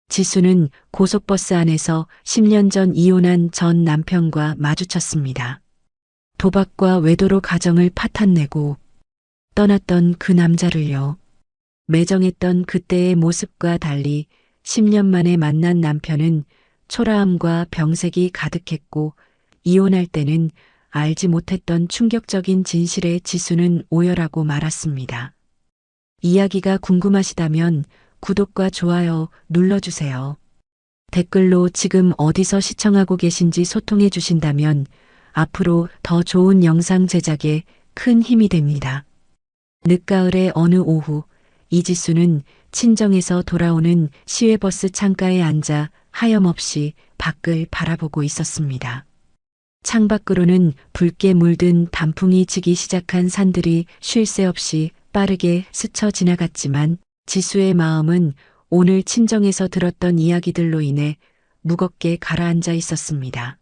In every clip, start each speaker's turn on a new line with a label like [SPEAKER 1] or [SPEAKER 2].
[SPEAKER 1] 지수는 고속버스 안에서 10년 전 이혼한 전 남편과 마주쳤습니다. 도박과 외도로 가정을 파탄내고 떠났던 그 남자를요. 매정했던 그때의 모습과 달리 10년 만에 만난 남편은 초라함과 병색이 가득했고 이혼할 때는 알지 못했던 충격적인 진실에 지수는 오열하고 말았습니다. 이야기가 궁금하시다면 구독과 좋아요 눌러주세요. 댓글로 지금 어디서 시청하고 계신지 소통해 주신다면 앞으로 더 좋은 영상 제작에 큰 힘이 됩니다. 늦가을의 어느 오후, 이지수는 친정에서 돌아오는 시외버스 창가에 앉아 하염없이 밖을 바라보고 있었습니다. 창밖으로는 붉게 물든 단풍이 지기 시작한 산들이 쉴 새 없이 빠르게 스쳐 지나갔지만 지수의 마음은 오늘 친정에서 들었던 이야기들로 인해 무겁게 가라앉아 있었습니다.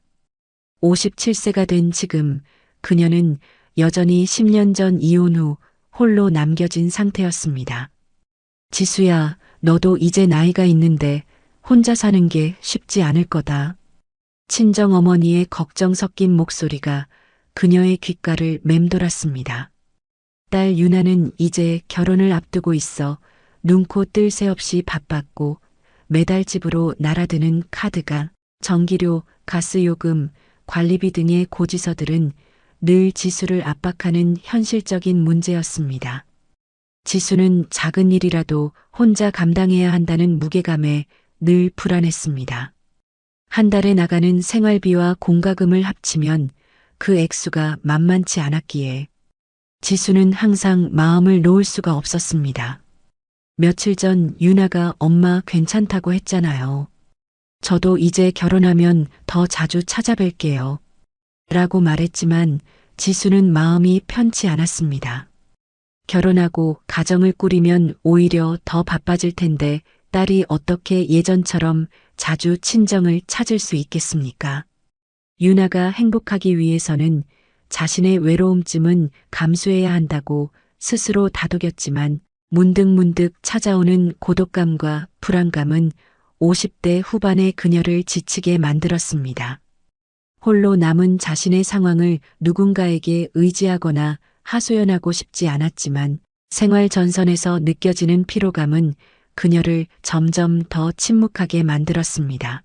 [SPEAKER 1] 57세가 된 지금 그녀는 여전히 10년 전 이혼 후 홀로 남겨진 상태였습니다. 지수야, 너도 이제 나이가 있는데 혼자 사는 게 쉽지 않을 거다. 친정어머니의 걱정 섞인 목소리가 그녀의 귓가를 맴돌았습니다. 딸 유나는 이제 결혼을 앞두고 있어 눈코 뜰 새 없이 바빴고 매달 집으로 날아드는 카드가 전기료, 가스요금, 관리비 등의 고지서들은 늘 지수를 압박하는 현실적인 문제였습니다. 지수는 작은 일이라도 혼자 감당해야 한다는 무게감에 늘 불안했습니다. 한 달에 나가는 생활비와 공과금을 합치면 그 액수가 만만치 않았기에 지수는 항상 마음을 놓을 수가 없었습니다. 며칠 전 유나가 엄마 괜찮다고 했잖아요. 저도 이제 결혼하면 더 자주 찾아뵐게요. 라고 말했지만 지수는 마음이 편치 않았습니다. 결혼하고 가정을 꾸리면 오히려 더 바빠질 텐데 딸이 어떻게 예전처럼 자주 친정을 찾을 수 있겠습니까? 유나가 행복하기 위해서는 자신의 외로움쯤은 감수해야 한다고 스스로 다독였지만 문득문득 찾아오는 고독감과 불안감은 50대 후반의 그녀를 지치게 만들었습니다. 홀로 남은 자신의 상황을 누군가에게 의지하거나 하소연하고 싶지 않았지만 생활 전선에서 느껴지는 피로감은 그녀를 점점 더 침묵하게 만들었습니다.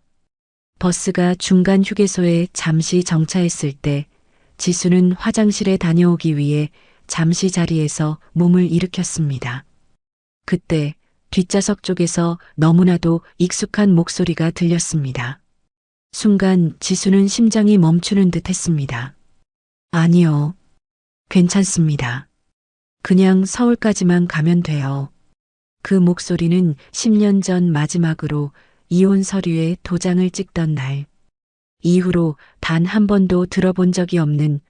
[SPEAKER 1] 버스가 중간 휴게소에 잠시 정차했을 때 지수는 화장실에 다녀오기 위해 잠시 자리에서 몸을 일으켰습니다. 그때 뒷좌석 쪽에서 너무나도 익숙한 목소리가 들렸습니다. 순간 지수는 심장이 멈추는 듯 했습니다. 아니요. 괜찮습니다. 그냥 서울까지만 가면 돼요. 그 목소리는 10년 전 마지막으로 이혼 서류에 도장을 찍던 날 이후로 단 한 번도 들어본 적이 없는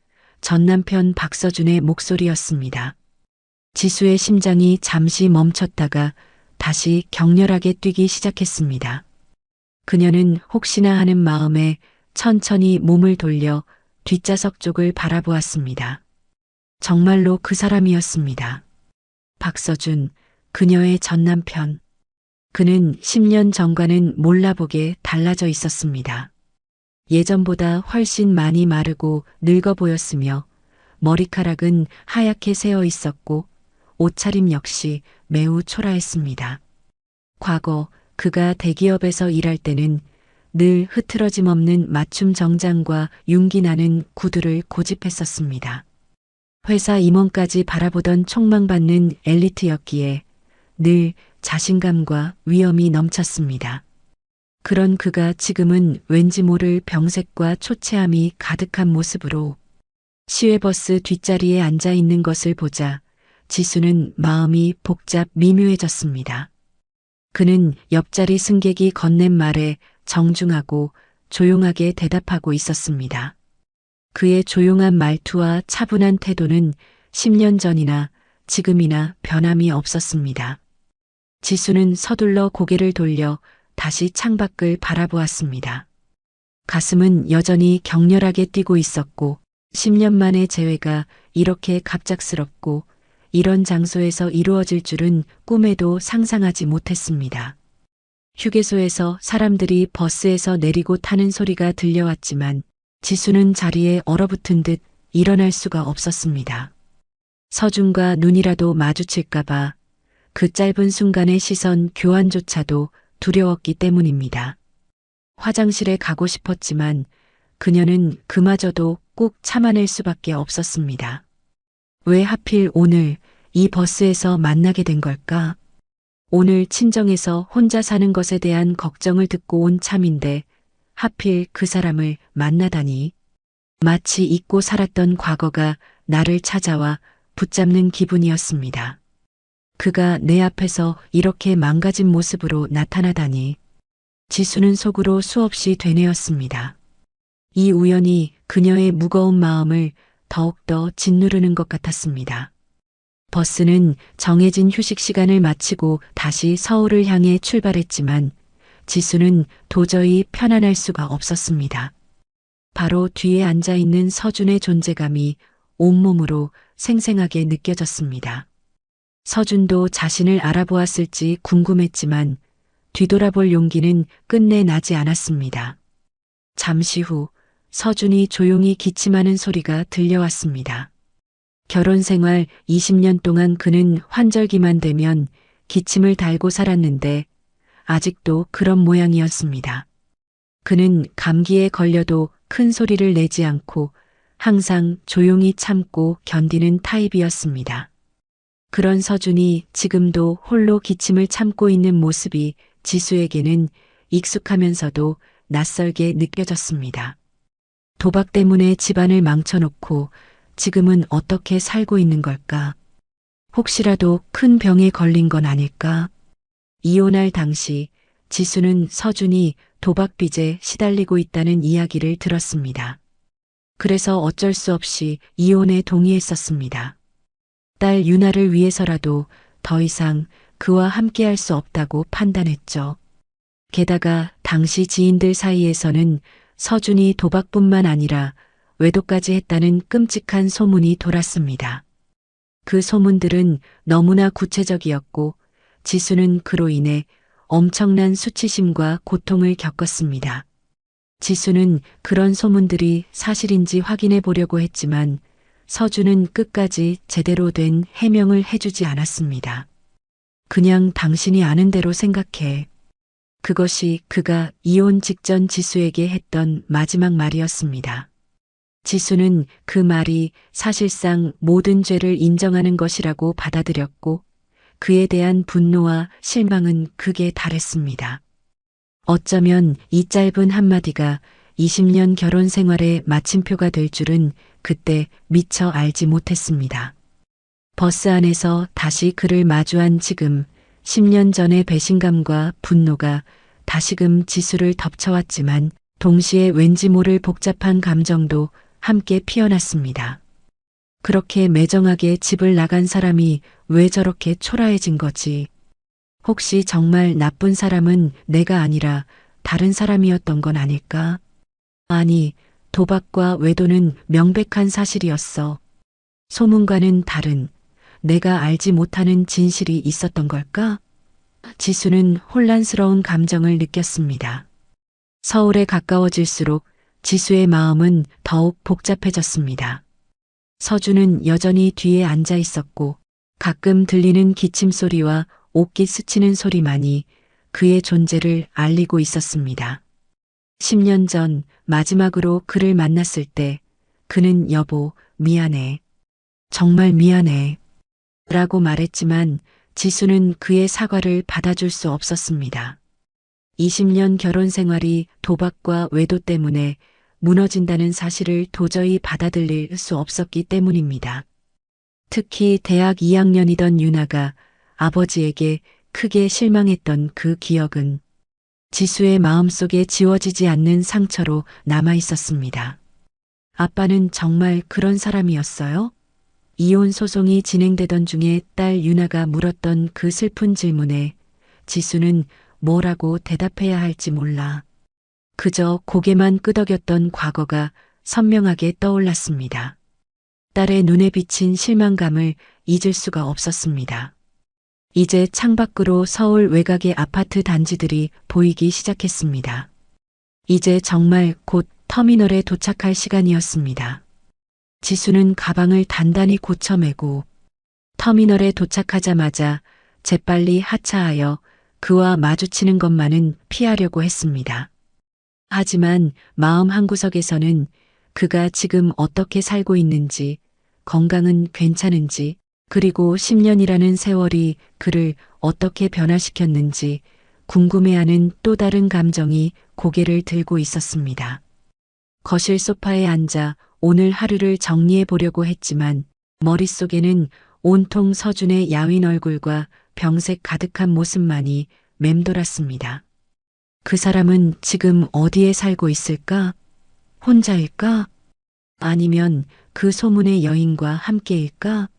[SPEAKER 1] 전 남편 박서준의 목소리였습니다. 지수의 심장이 잠시 멈췄다가 다시 격렬하게 뛰기 시작했습니다. 그녀는 혹시나 하는 마음에 천천히 몸을 돌려 뒷좌석 쪽을 바라보았습니다. 정말로 그 사람이었습니다. 박서준, 그녀의 전 남편. 그는 10년 전과는 몰라보게 달라져 있었습니다. 예전보다 훨씬 많이 마르고 늙어 보였으며 머리카락은 하얗게 새어 있었고 옷차림 역시 매우 초라했습니다. 과거 그가 대기업에서 일할 때는 늘 흐트러짐 없는 맞춤 정장과 윤기 나는 구두를 고집했었습니다. 회사 임원까지 바라보던 촉망받는 엘리트였기에 늘 자신감과 위엄이 넘쳤습니다. 그런 그가 지금은 왠지 모를 병색과 초췌함이 가득한 모습으로 시외버스 뒷자리에 앉아 있는 것을 보자 지수는 마음이 복잡 미묘해졌습니다. 그는 옆자리 승객이 건넨 말에 정중하고 조용하게 대답하고 있었습니다. 그의 조용한 말투와 차분한 태도는 10년 전이나 지금이나 변함이 없었습니다. 지수는 서둘러 고개를 돌려 다시 창밖을 바라보았습니다. 가슴은 여전히 격렬하게 뛰고 있었고 10년 만의 재회가 이렇게 갑작스럽고 이런 장소에서 이루어질 줄은 꿈에도 상상하지 못했습니다. 휴게소에서 사람들이 버스에서 내리고 타는 소리가 들려왔지만 지수는 자리에 얼어붙은 듯 일어날 수가 없었습니다. 서준과 눈이라도 마주칠까봐 그 짧은 순간의 시선 교환조차도 두려웠기 때문입니다. 화장실에 가고 싶었지만 그녀는 그마저도 꼭 참아낼 수밖에 없었습니다. 왜 하필 오늘 이 버스에서 만나게 된 걸까? 오늘 친정에서 혼자 사는 것에 대한 걱정을 듣고 온 참인데 하필 그 사람을 만나다니. 마치 잊고 살았던 과거가 나를 찾아와 붙잡는 기분이었습니다. 그가 내 앞에서 이렇게 망가진 모습으로 나타나다니. 지수는 속으로 수없이 되뇌었습니다. 이 우연이 그녀의 무거운 마음을 더욱더 짓누르는 것 같았습니다. 버스는 정해진 휴식 시간을 마치고 다시 서울을 향해 출발했지만 지수는 도저히 편안할 수가 없었습니다. 바로 뒤에 앉아 있는 서준의 존재감이 온몸으로 생생하게 느껴졌습니다. 서준도 자신을 알아보았을지 궁금했지만 뒤돌아볼 용기는 끝내 나지 않았습니다. 잠시 후 서준이 조용히 기침하는 소리가 들려왔습니다. 결혼 생활 20년 동안 그는 환절기만 되면 기침을 달고 살았는데 아직도 그런 모양이었습니다. 그는 감기에 걸려도 큰 소리를 내지 않고 항상 조용히 참고 견디는 타입이었습니다. 그런 서준이 지금도 홀로 기침을 참고 있는 모습이 지수에게는 익숙하면서도 낯설게 느껴졌습니다. 도박 때문에 집안을 망쳐놓고 지금은 어떻게 살고 있는 걸까? 혹시라도 큰 병에 걸린 건 아닐까? 이혼할 당시 지수는 서준이 도박 빚에 시달리고 있다는 이야기를 들었습니다. 그래서 어쩔 수 없이 이혼에 동의했었습니다. 딸 유나를 위해서라도 더 이상 그와 함께할 수 없다고 판단했죠. 게다가 당시 지인들 사이에서는 서준이 도박뿐만 아니라 외도까지 했다는 끔찍한 소문이 돌았습니다. 그 소문들은 너무나 구체적이었고 지수는 그로 인해 엄청난 수치심과 고통을 겪었습니다. 지수는 그런 소문들이 사실인지 확인해 보려고 했지만 서준은 끝까지 제대로 된 해명을 해주지 않았습니다. 그냥 당신이 아는 대로 생각해. 그것이 그가 이혼 직전 지수에게 했던 마지막 말이었습니다. 지수는 그 말이 사실상 모든 죄를 인정하는 것이라고 받아들였고 그에 대한 분노와 실망은 극에 달했습니다. 어쩌면 이 짧은 한마디가 20년 결혼 생활의 마침표가 될 줄은 그때 미처 알지 못했습니다. 버스 안에서 다시 그를 마주한 지금 10년 전의 배신감과 분노가 다시금 지수를 덮쳐왔지만 동시에 왠지 모를 복잡한 감정도 함께 피어났습니다. 그렇게 매정하게 집을 나간 사람이 왜 저렇게 초라해진 거지? 혹시 정말 나쁜 사람은 내가 아니라 다른 사람이었던 건 아닐까? 아니, 도박과 외도는 명백한 사실이었어. 소문과는 다른 내가 알지 못하는 진실이 있었던 걸까? 지수는 혼란스러운 감정을 느꼈습니다. 서울에 가까워질수록 지수의 마음은 더욱 복잡해졌습니다. 서준은 여전히 뒤에 앉아 있었고 가끔 들리는 기침 소리와 옷깃 스치는 소리만이 그의 존재를 알리고 있었습니다. 10년 전 마지막으로 그를 만났을 때 그는 여보, 미안해. 정말 미안해. 라고 말했지만 지수는 그의 사과를 받아줄 수 없었습니다. 20년 결혼 생활이 도박과 외도 때문에 무너진다는 사실을 도저히 받아들일 수 없었기 때문입니다. 특히 대학 2학년이던 유나가 아버지에게 크게 실망했던 그 기억은 지수의 마음속에 지워지지 않는 상처로 남아 있었습니다. 아빠는 정말 그런 사람이었어요? 이혼 소송이 진행되던 중에 딸 유나가 물었던 그 슬픈 질문에 지수는 뭐라고 대답해야 할지 몰라. 그저 고개만 끄덕였던 과거가 선명하게 떠올랐습니다. 딸의 눈에 비친 실망감을 잊을 수가 없었습니다. 이제 창밖으로 서울 외곽의 아파트 단지들이 보이기 시작했습니다. 이제 정말 곧 터미널에 도착할 시간이었습니다. 지수는 가방을 단단히 고쳐매고 터미널에 도착하자마자 재빨리 하차하여 그와 마주치는 것만은 피하려고 했습니다. 하지만 마음 한구석에서는 그가 지금 어떻게 살고 있는지, 건강은 괜찮은지, 그리고 10년이라는 세월이 그를 어떻게 변화시켰는지 궁금해하는 또 다른 감정이 고개를 들고 있었습니다. 거실 소파에 앉아 오늘 하루를 정리해 보려고 했지만 머릿속에는 온통 서준의 야윈 얼굴과 병색 가득한 모습만이 맴돌았습니다. 그 사람은 지금 어디에 살고 있을까? 혼자일까? 아니면 그 소문의 여인과 함께일까?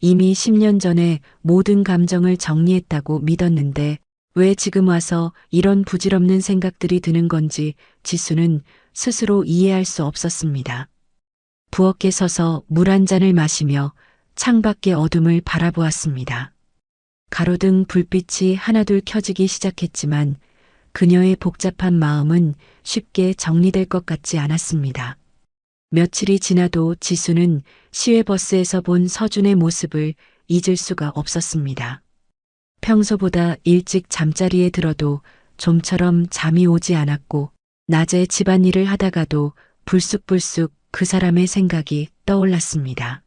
[SPEAKER 1] 이미 10년 전에 모든 감정을 정리했다고 믿었는데 왜 지금 와서 이런 부질없는 생각들이 드는 건지 지수는 스스로 이해할 수 없었습니다. 부엌에 서서 물 한 잔을 마시며 창밖의 어둠을 바라보았습니다. 가로등 불빛이 하나둘 켜지기 시작했지만 그녀의 복잡한 마음은 쉽게 정리될 것 같지 않았습니다. 며칠이 지나도 지수는 시외버스에서 본 서준의 모습을 잊을 수가 없었습니다. 평소보다 일찍 잠자리에 들어도 좀처럼 잠이 오지 않았고 낮에 집안일을 하다가도 불쑥불쑥 그 사람의 생각이 떠올랐습니다.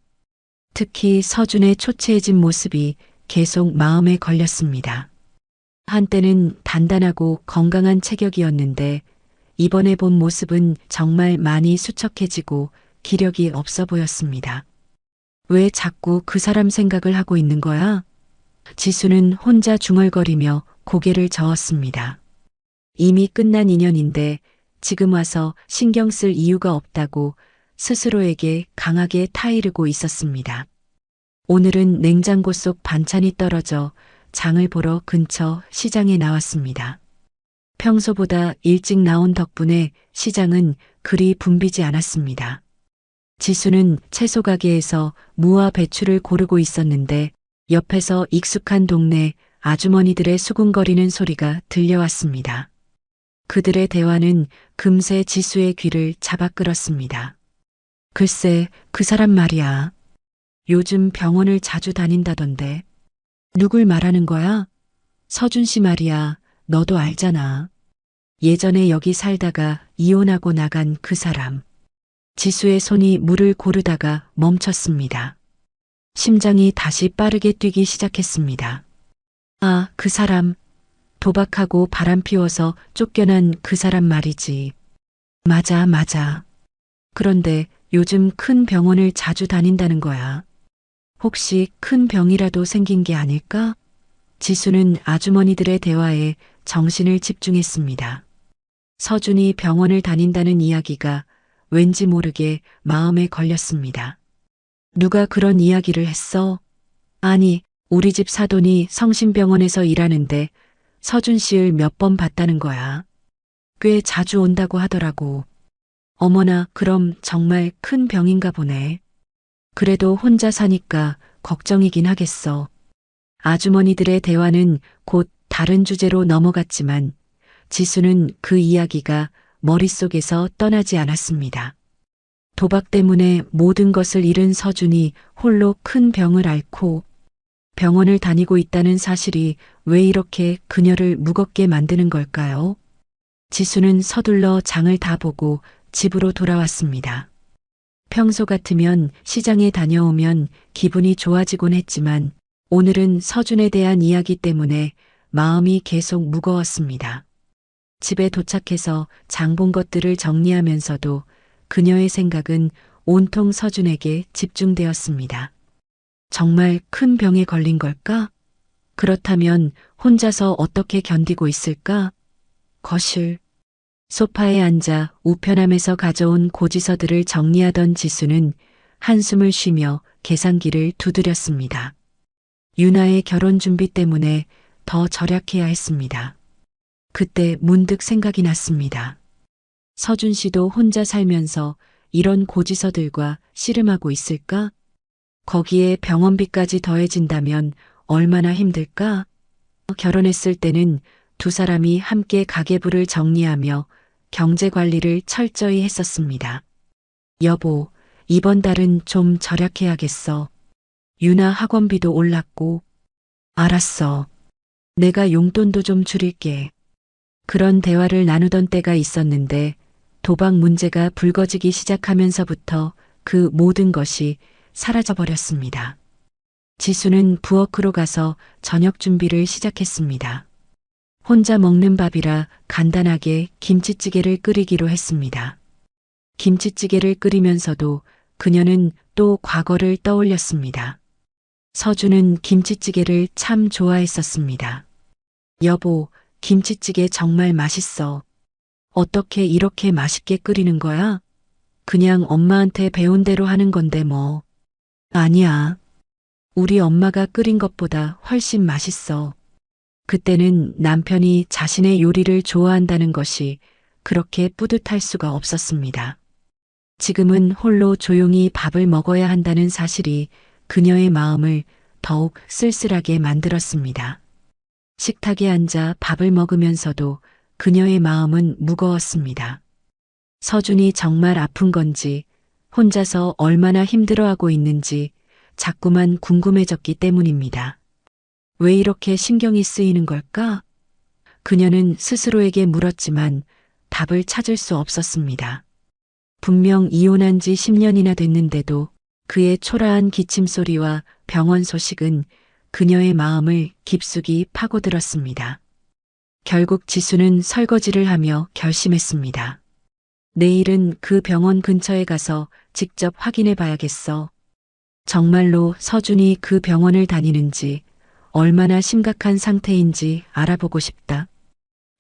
[SPEAKER 1] 특히 서준의 초췌해진 모습이 계속 마음에 걸렸습니다. 한때는 단단하고 건강한 체격이었는데 이번에 본 모습은 정말 많이 수척해지고 기력이 없어 보였습니다. 왜 자꾸 그 사람 생각을 하고 있는 거야? 지수는 혼자 중얼거리며 고개를 저었습니다. 이미 끝난 인연인데 지금 와서 신경 쓸 이유가 없다고 스스로에게 강하게 타이르고 있었습니다. 오늘은 냉장고 속 반찬이 떨어져 장을 보러 근처 시장에 나왔습니다. 평소보다 일찍 나온 덕분에 시장은 그리 붐비지 않았습니다. 지수는 채소 가게에서 무와 배추를 고르고 있었는데 옆에서 익숙한 동네 아주머니들의 수군거리는 소리가 들려왔습니다. 그들의 대화는 금세 지수의 귀를 잡아 끌었습니다. 글쎄, 그 사람 말이야. 요즘 병원을 자주 다닌다던데. 누굴 말하는 거야? 서준 씨 말이야. 너도 알잖아. 예전에 여기 살다가 이혼하고 나간 그 사람. 지수의 손이 물을 고르다가 멈췄습니다. 심장이 다시 빠르게 뛰기 시작했습니다. 아, 그 사람. 도박하고 바람 피워서 쫓겨난 그 사람 말이지. 맞아, 맞아. 그런데 요즘 큰 병원을 자주 다닌다는 거야. 혹시 큰 병이라도 생긴 게 아닐까? 지수는 아주머니들의 대화에 정신을 집중했습니다. 서준이 병원을 다닌다는 이야기가 왠지 모르게 마음에 걸렸습니다. 누가 그런 이야기를 했어? 아니, 우리 집 사돈이 성심병원에서 일하는데 서준 씨를 몇 번 봤다는 거야. 꽤 자주 온다고 하더라고. 어머나, 그럼 정말 큰 병인가 보네. 그래도 혼자 사니까 걱정이긴 하겠어. 아주머니들의 대화는 곧 다른 주제로 넘어갔지만 지수는 그 이야기가 머릿속에서 떠나지 않았습니다. 도박 때문에 모든 것을 잃은 서준이 홀로 큰 병을 앓고 병원을 다니고 있다는 사실이 왜 이렇게 그녀를 무겁게 만드는 걸까요? 지수는 서둘러 장을 다 보고 집으로 돌아왔습니다. 평소 같으면 시장에 다녀오면 기분이 좋아지곤 했지만 오늘은 서준에 대한 이야기 때문에 마음이 계속 무거웠습니다. 집에 도착해서 장 본 것들을 정리하면서도 그녀의 생각은 온통 서준에게 집중되었습니다. 정말 큰 병에 걸린 걸까? 그렇다면 혼자서 어떻게 견디고 있을까? 거실. 소파에 앉아 우편함에서 가져온 고지서들을 정리하던 지수는 한숨을 쉬며 계산기를 두드렸습니다. 유나의 결혼 준비 때문에 더 절약해야 했습니다. 그때 문득 생각이 났습니다. 서준 씨도 혼자 살면서 이런 고지서들과 씨름하고 있을까? 거기에 병원비까지 더해진다면 얼마나 힘들까? 결혼했을 때는 두 사람이 함께 가계부를 정리하며 경제 관리를 철저히 했었습니다. 여보, 이번 달은 좀 절약해야겠어. 유나 학원비도 올랐고. 알았어. 내가 용돈도 좀 줄일게. 그런 대화를 나누던 때가 있었는데 도박 문제가 불거지기 시작하면서부터 그 모든 것이 사라져버렸습니다. 지수는 부엌으로 가서 저녁 준비를 시작했습니다. 혼자 먹는 밥이라 간단하게 김치찌개를 끓이기로 했습니다. 김치찌개를 끓이면서도 그녀는 또 과거를 떠올렸습니다. 서준은 김치찌개를 참 좋아했었습니다. 여보, 김치찌개 정말 맛있어. 어떻게 이렇게 맛있게 끓이는 거야? 그냥 엄마한테 배운 대로 하는 건데 뭐. 아니야. 우리 엄마가 끓인 것보다 훨씬 맛있어. 그때는 남편이 자신의 요리를 좋아한다는 것이 그렇게 뿌듯할 수가 없었습니다. 지금은 홀로 조용히 밥을 먹어야 한다는 사실이 그녀의 마음을 더욱 쓸쓸하게 만들었습니다. 식탁에 앉아 밥을 먹으면서도 그녀의 마음은 무거웠습니다. 서준이 정말 아픈 건지, 혼자서 얼마나 힘들어하고 있는지 자꾸만 궁금해졌기 때문입니다. 왜 이렇게 신경이 쓰이는 걸까? 그녀는 스스로에게 물었지만 답을 찾을 수 없었습니다. 분명 이혼한 지 10년이나 됐는데도 그의 초라한 기침 소리와 병원 소식은 그녀의 마음을 깊숙이 파고들었습니다. 결국 지수는 설거지를 하며 결심했습니다. 내일은 그 병원 근처에 가서 직접 확인해 봐야겠어. 정말로 서준이 그 병원을 다니는지 얼마나 심각한 상태인지 알아보고 싶다.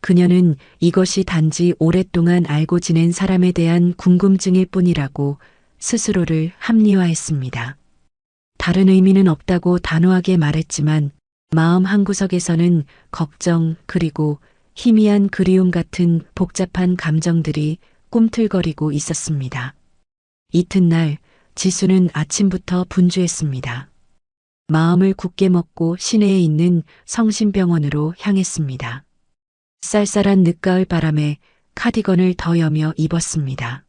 [SPEAKER 1] 그녀는 이것이 단지 오랫동안 알고 지낸 사람에 대한 궁금증일 뿐이라고 스스로를 합리화했습니다. 다른 의미는 없다고 단호하게 말했지만 마음 한구석에서는 걱정 그리고 희미한 그리움 같은 복잡한 감정들이 꿈틀거리고 있었습니다. 이튿날 지수는 아침부터 분주했습니다. 마음을 굳게 먹고 시내에 있는 성심병원으로 향했습니다. 쌀쌀한 늦가을 바람에 카디건을 더 여며 입었습니다.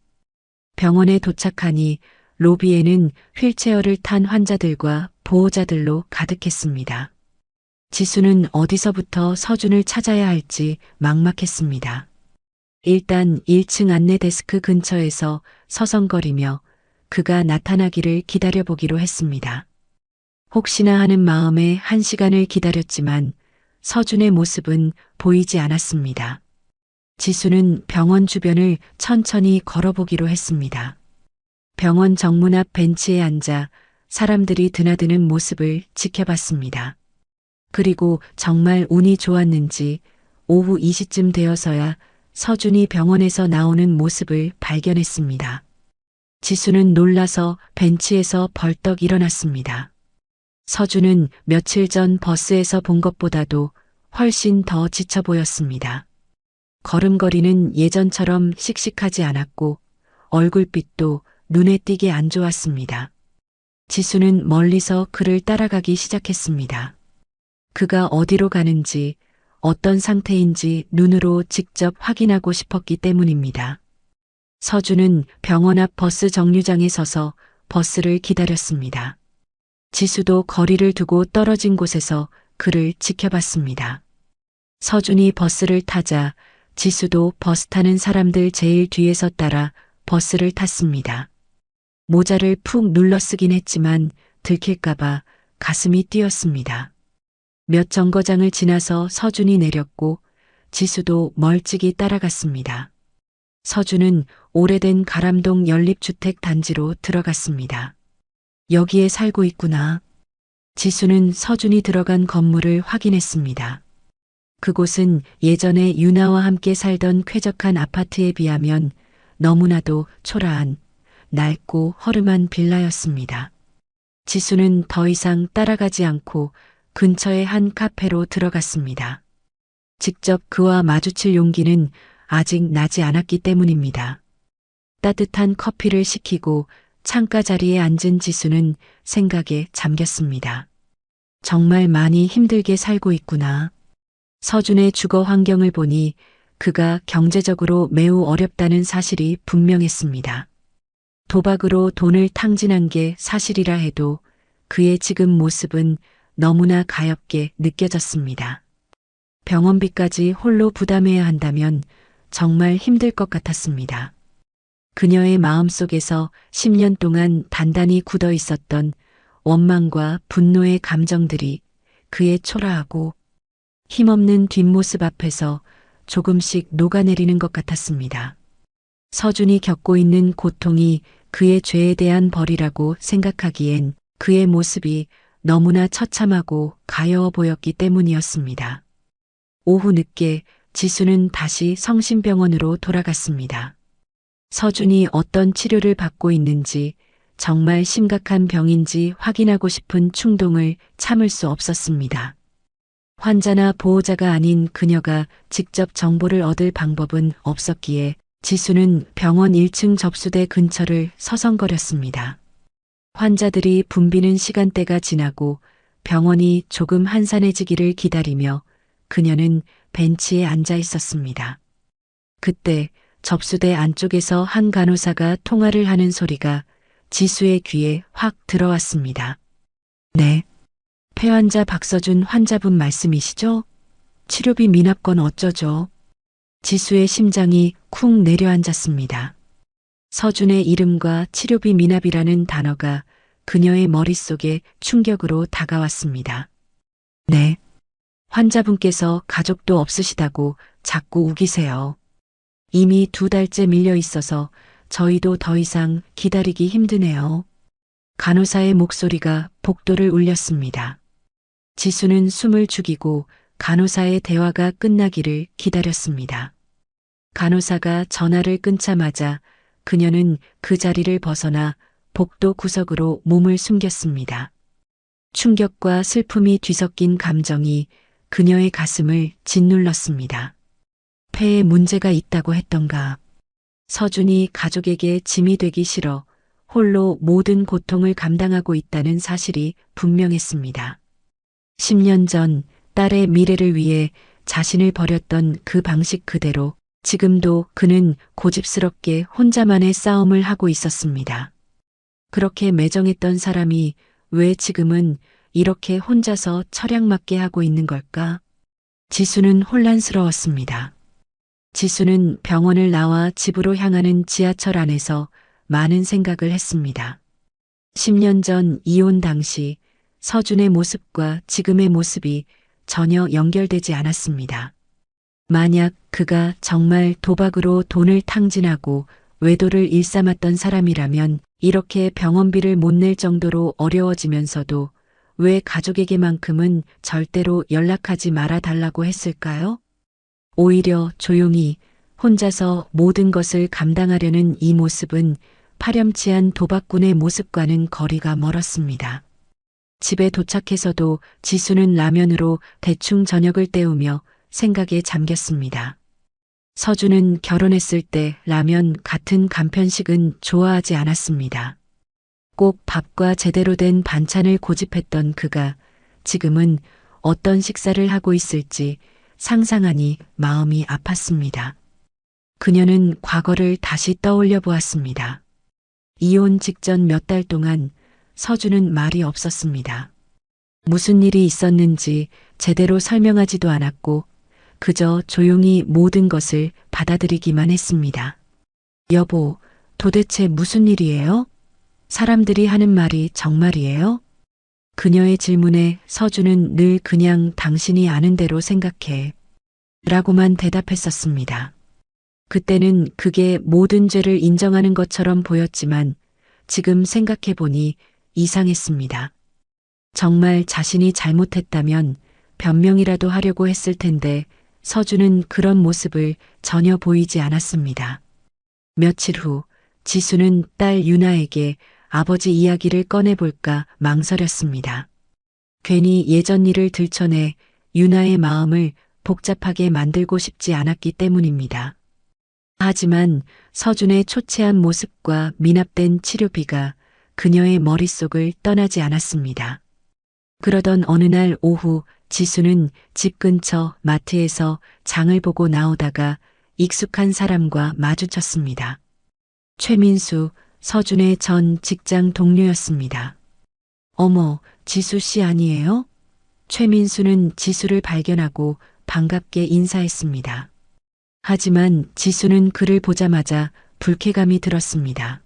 [SPEAKER 1] 병원에 도착하니 로비에는 휠체어를 탄 환자들과 보호자들로 가득했습니다. 지수는 어디서부터 서준을 찾아야 할지 막막했습니다. 일단 1층 안내 데스크 근처에서 서성거리며 그가 나타나기를 기다려보기로 했습니다. 혹시나 하는 마음에 1시간을 기다렸지만 서준의 모습은 보이지 않았습니다. 지수는 병원 주변을 천천히 걸어보기로 했습니다. 병원 정문 앞 벤치에 앉아 사람들이 드나드는 모습을 지켜봤습니다. 그리고 정말 운이 좋았는지 오후 2시쯤 되어서야 서준이 병원에서 나오는 모습을 발견했습니다. 지수는 놀라서 벤치에서 벌떡 일어났습니다. 서준은 며칠 전 버스에서 본 것보다도 훨씬 더 지쳐 보였습니다. 걸음걸이는 예전처럼 씩씩하지 않았고 얼굴빛도 눈에 띄게 안 좋았습니다. 지수는 멀리서 그를 따라가기 시작했습니다. 그가 어디로 가는지 어떤 상태인지 눈으로 직접 확인하고 싶었기 때문입니다. 서준은 병원 앞 버스 정류장에 서서 버스를 기다렸습니다. 지수도 거리를 두고 떨어진 곳에서 그를 지켜봤습니다. 서준이 버스를 타자 지수도 버스 타는 사람들 제일 뒤에서 따라 버스를 탔습니다. 모자를 푹 눌러 쓰긴 했지만 들킬까봐 가슴이 뛰었습니다. 몇 정거장을 지나서 서준이 내렸고 지수도 멀찍이 따라갔습니다. 서준은 오래된 가람동 연립주택 단지로 들어갔습니다. 여기에 살고 있구나. 지수는 서준이 들어간 건물을 확인했습니다. 그곳은 예전에 유나와 함께 살던 쾌적한 아파트에 비하면 너무나도 초라한 낡고 허름한 빌라였습니다. 지수는 더 이상 따라가지 않고 근처의 한 카페로 들어갔습니다. 직접 그와 마주칠 용기는 아직 나지 않았기 때문입니다. 따뜻한 커피를 시키고 창가 자리에 앉은 지수는 생각에 잠겼습니다. 정말 많이 힘들게 살고 있구나. 서준의 주거 환경을 보니 그가 경제적으로 매우 어렵다는 사실이 분명했습니다. 도박으로 돈을 탕진한 게 사실이라 해도 그의 지금 모습은 너무나 가엾게 느껴졌습니다. 병원비까지 홀로 부담해야 한다면 정말 힘들 것 같았습니다. 그녀의 마음속에서 10년 동안 단단히 굳어 있었던 원망과 분노의 감정들이 그의 초라하고 힘없는 뒷모습 앞에서 조금씩 녹아내리는 것 같았습니다. 서준이 겪고 있는 고통이 그의 죄에 대한 벌이라고 생각하기엔 그의 모습이 너무나 처참하고 가여워 보였기 때문이었습니다. 오후 늦게 지수는 다시 성심병원으로 돌아갔습니다. 서준이 어떤 치료를 받고 있는지, 정말 심각한 병인지 확인하고 싶은 충동을 참을 수 없었습니다. 환자나 보호자가 아닌 그녀가 직접 정보를 얻을 방법은 없었기에 지수는 병원 1층 접수대 근처를 서성거렸습니다. 환자들이 붐비는 시간대가 지나고 병원이 조금 한산해지기를 기다리며 그녀는 벤치에 앉아 있었습니다. 그때 접수대 안쪽에서 한 간호사가 통화를 하는 소리가 지수의 귀에 확 들어왔습니다. 네. 폐환자 박서준 환자분 말씀이시죠? 치료비 미납건 어쩌죠? 지수의 심장이 쿵 내려앉았습니다. 서준의 이름과 치료비 미납이라는 단어가 그녀의 머릿속에 충격으로 다가왔습니다. 네. 환자분께서 가족도 없으시다고 자꾸 우기세요. 이미 2달째 밀려 있어서 저희도 더 이상 기다리기 힘드네요. 간호사의 목소리가 복도를 울렸습니다. 지수는 숨을 죽이고 간호사의 대화가 끝나기를 기다렸습니다. 간호사가 전화를 끊자마자 그녀는 그 자리를 벗어나 복도 구석으로 몸을 숨겼습니다. 충격과 슬픔이 뒤섞인 감정이 그녀의 가슴을 짓눌렀습니다. 폐에 문제가 있다고 했던가. 서준이 가족에게 짐이 되기 싫어 홀로 모든 고통을 감당하고 있다는 사실이 분명했습니다. 10년 전 딸의 미래를 위해 자신을 버렸던 그 방식 그대로 지금도 그는 고집스럽게 혼자만의 싸움을 하고 있었습니다. 그렇게 매정했던 사람이 왜 지금은 이렇게 혼자서 철양맞게 하고 있는 걸까? 지수는 혼란스러웠습니다. 지수는 병원을 나와 집으로 향하는 지하철 안에서 많은 생각을 했습니다. 10년 전 이혼 당시 서준의 모습과 지금의 모습이 전혀 연결되지 않았습니다. 만약 그가 정말 도박으로 돈을 탕진하고 외도를 일삼았던 사람이라면 이렇게 병원비를 못 낼 정도로 어려워지면서도 왜 가족에게만큼은 절대로 연락하지 말아 달라고 했을까요? 오히려 조용히 혼자서 모든 것을 감당하려는 이 모습은 파렴치한 도박꾼의 모습과는 거리가 멀었습니다. 집에 도착해서도 지수는 라면으로 대충 저녁을 때우며 생각에 잠겼습니다. 서준은 결혼했을 때 라면 같은 간편식은 좋아하지 않았습니다. 꼭 밥과 제대로 된 반찬을 고집했던 그가 지금은 어떤 식사를 하고 있을지 상상하니 마음이 아팠습니다. 그녀는 과거를 다시 떠올려 보았습니다. 이혼 직전 몇 달 동안 서준은 말이 없었습니다. 무슨 일이 있었는지 제대로 설명하지도 않았고 그저 조용히 모든 것을 받아들이기만 했습니다. 여보, 도대체 무슨 일이에요? 사람들이 하는 말이 정말이에요? 그녀의 질문에 서준은 늘 그냥 당신이 아는 대로 생각해 라고만 대답했었습니다. 그때는 그게 모든 죄를 인정하는 것처럼 보였지만 지금 생각해보니 이상했습니다. 정말 자신이 잘못했다면 변명이라도 하려고 했을 텐데 서준은 그런 모습을 전혀 보이지 않았습니다. 며칠 후 지수는 딸 유나에게 아버지 이야기를 꺼내볼까 망설였습니다. 괜히 예전 일을 들춰내 유나의 마음을 복잡하게 만들고 싶지 않았기 때문입니다. 하지만 서준의 초췌한 모습과 미납된 치료비가 그녀의 머릿속을 떠나지 않았습니다. 그러던 어느 날 오후 지수는 집 근처 마트에서 장을 보고 나오다가 익숙한 사람과 마주쳤습니다. 최민수, 서준의 전 직장 동료였습니다. 어머, 지수 씨 아니에요? 최민수는 지수를 발견하고 반갑게 인사했습니다. 하지만 지수는 그를 보자마자 불쾌감이 들었습니다.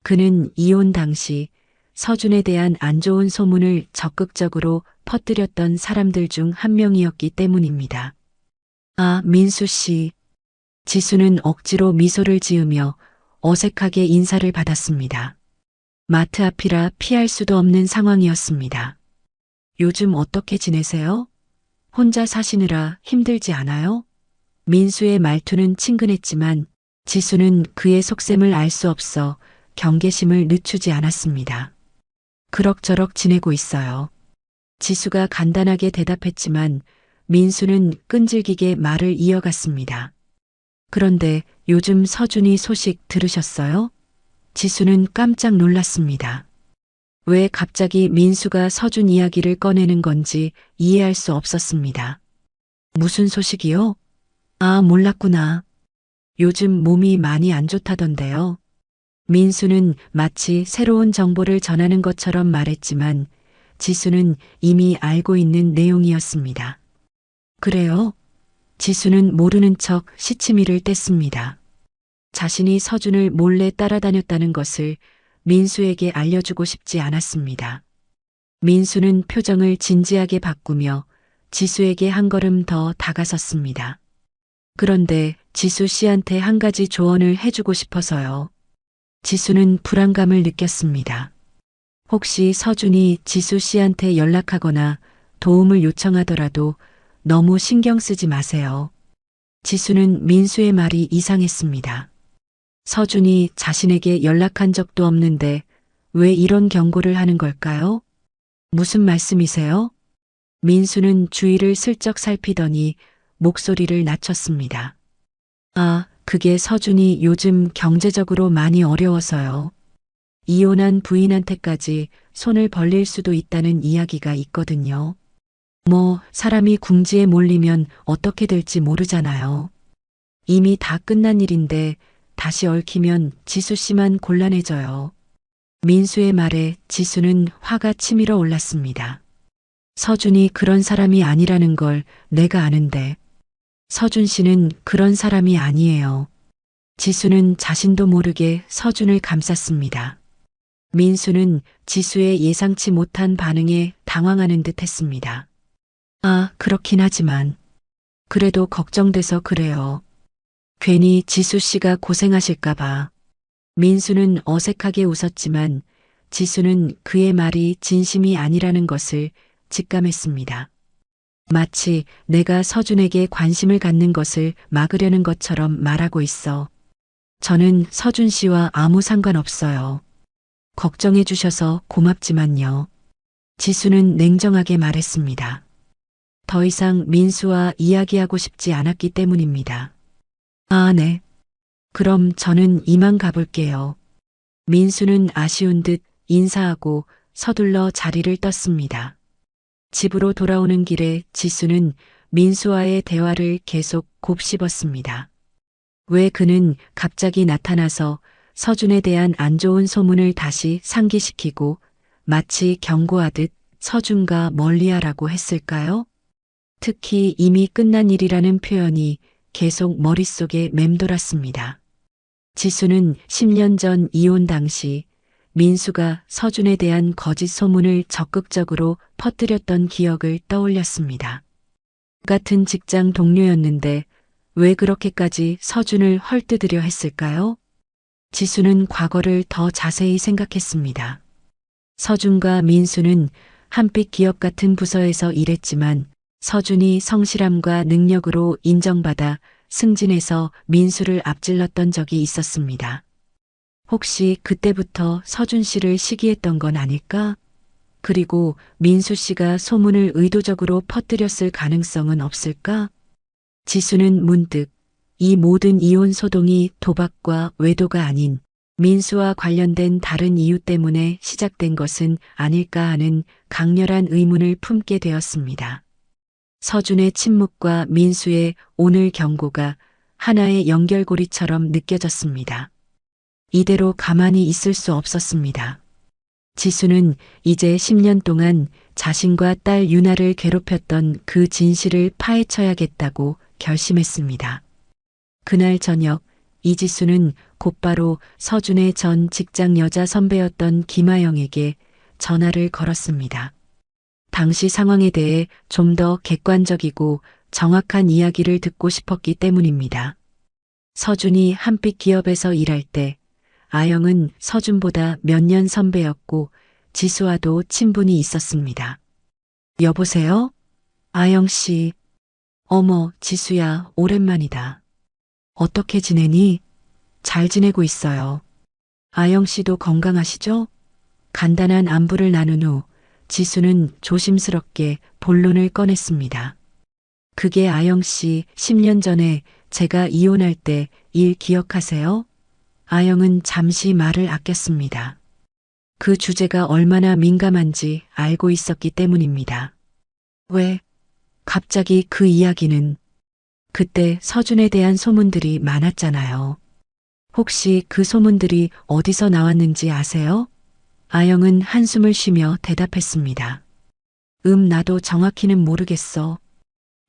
[SPEAKER 1] 그는 이혼 당시 서준에 대한 안 좋은 소문을 적극적으로 퍼뜨렸던 사람들 중 한 명이었기 때문입니다. 아, 민수 씨. 지수는 억지로 미소를 지으며 어색하게 인사를 받았습니다. 마트 앞이라 피할 수도 없는 상황이었습니다. 요즘 어떻게 지내세요? 혼자 사시느라 힘들지 않아요? 민수의 말투는 친근했지만 지수는 그의 속셈을 알 수 없어 경계심을 늦추지 않았습니다. 그럭저럭 지내고 있어요. 지수가 간단하게 대답했지만 민수는 끈질기게 말을 이어갔습니다. 그런데 요즘 서준이 소식 들으셨어요? 지수는 깜짝 놀랐습니다. 왜 갑자기 민수가 서준 이야기를 꺼내는 건지 이해할 수 없었습니다. 무슨 소식이요? 아, 몰랐구나. 요즘 몸이 많이 안 좋다던데요. 민수는 마치 새로운 정보를 전하는 것처럼 말했지만 지수는 이미 알고 있는 내용이었습니다. 그래요? 지수는 모르는 척 시치미를 뗐습니다. 자신이 서준을 몰래 따라다녔다는 것을 민수에게 알려주고 싶지 않았습니다. 민수는 표정을 진지하게 바꾸며 지수에게 한 걸음 더 다가섰습니다. 그런데 지수 씨한테 한 가지 조언을 해주고 싶어서요. 지수는 불안감을 느꼈습니다. 혹시 서준이 지수 씨한테 연락하거나 도움을 요청하더라도 너무 신경 쓰지 마세요. 지수는 민수의 말이 이상했습니다. 서준이 자신에게 연락한 적도 없는데 왜 이런 경고를 하는 걸까요? 무슨 말씀이세요? 민수는 주위를 슬쩍 살피더니 목소리를 낮췄습니다. 아, 그게 서준이 요즘 경제적으로 많이 어려워서요. 이혼한 부인한테까지 손을 벌릴 수도 있다는 이야기가 있거든요. 뭐, 사람이 궁지에 몰리면 어떻게 될지 모르잖아요. 이미 다 끝난 일인데 다시 얽히면 지수 씨만 곤란해져요. 민수의 말에 지수는 화가 치밀어 올랐습니다. 서준이 그런 사람이 아니라는 걸 내가 아는데 서준 씨는 그런 사람이 아니에요. 지수는 자신도 모르게 서준을 감쌌습니다. 민수는 지수의 예상치 못한 반응에 당황하는 듯 했습니다. 아, 그렇긴 하지만 그래도 걱정돼서 그래요. 괜히 지수 씨가 고생하실까봐. 민수는 어색하게 웃었지만 지수는 그의 말이 진심이 아니라는 것을 직감했습니다. 마치 내가 서준에게 관심을 갖는 것을 막으려는 것처럼 말하고 있어. 저는 서준 씨와 아무 상관없어요. 걱정해 주셔서 고맙지만요. 지수는 냉정하게 말했습니다. 더 이상 민수와 이야기하고 싶지 않았기 때문입니다. 아, 네. 그럼 저는 이만 가볼게요. 민수는 아쉬운 듯 인사하고 서둘러 자리를 떴습니다. 집으로 돌아오는 길에 지수는 민수와의 대화를 계속 곱씹었습니다. 왜 그는 갑자기 나타나서 서준에 대한 안 좋은 소문을 다시 상기시키고 마치 경고하듯 서준과 멀리하라고 했을까요? 특히 이미 끝난 일이라는 표현이 계속 머릿속에 맴돌았습니다. 지수는 10년 전 이혼 당시 민수가 서준에 대한 거짓 소문을 적극적으로 퍼뜨렸던 기억을 떠올렸습니다. 같은 직장 동료였는데 왜 그렇게까지 서준을 헐뜯으려 했을까요? 지수는 과거를 더 자세히 생각했습니다. 서준과 민수는 한빛 기업 같은 부서에서 일했지만 서준이 성실함과 능력으로 인정받아 승진해서 민수를 앞질렀던 적이 있었습니다. 혹시 그때부터 서준 씨를 시기했던 건 아닐까? 그리고 민수 씨가 소문을 의도적으로 퍼뜨렸을 가능성은 없을까? 지수는 문득 이 모든 이혼 소동이 도박과 외도가 아닌 민수와 관련된 다른 이유 때문에 시작된 것은 아닐까 하는 강렬한 의문을 품게 되었습니다. 서준의 침묵과 민수의 오늘 경고가 하나의 연결고리처럼 느껴졌습니다. 이대로 가만히 있을 수 없었습니다. 지수는 이제 10년 동안 자신과 딸 유나를 괴롭혔던 그 진실을 파헤쳐야겠다고 결심했습니다. 그날 저녁 이지수는 곧바로 서준의 전 직장 여자 선배였던 김아영에게 전화를 걸었습니다. 당시 상황에 대해 좀 더 객관적이고 정확한 이야기를 듣고 싶었기 때문입니다. 서준이 한빛 기업에서 일할 때 아영은 서준보다 몇 년 선배였고 지수와도 친분이 있었습니다. 여보세요? 아영 씨. 어머, 지수야, 오랜만이다. 어떻게 지내니? 잘 지내고 있어요. 아영 씨도 건강하시죠? 간단한 안부를 나눈 후 지수는 조심스럽게 본론을 꺼냈습니다. 그게 아영 씨 10년 전에 제가 이혼할 때 일 기억하세요? 아영은 잠시 말을 아꼈습니다. 그 주제가 얼마나 민감한지 알고 있었기 때문입니다. 왜? 갑자기 그 이야기는? 그때 서준에 대한 소문들이 많았잖아요. 혹시 그 소문들이 어디서 나왔는지 아세요? 아영은 한숨을 쉬며 대답했습니다. 나도 정확히는 모르겠어.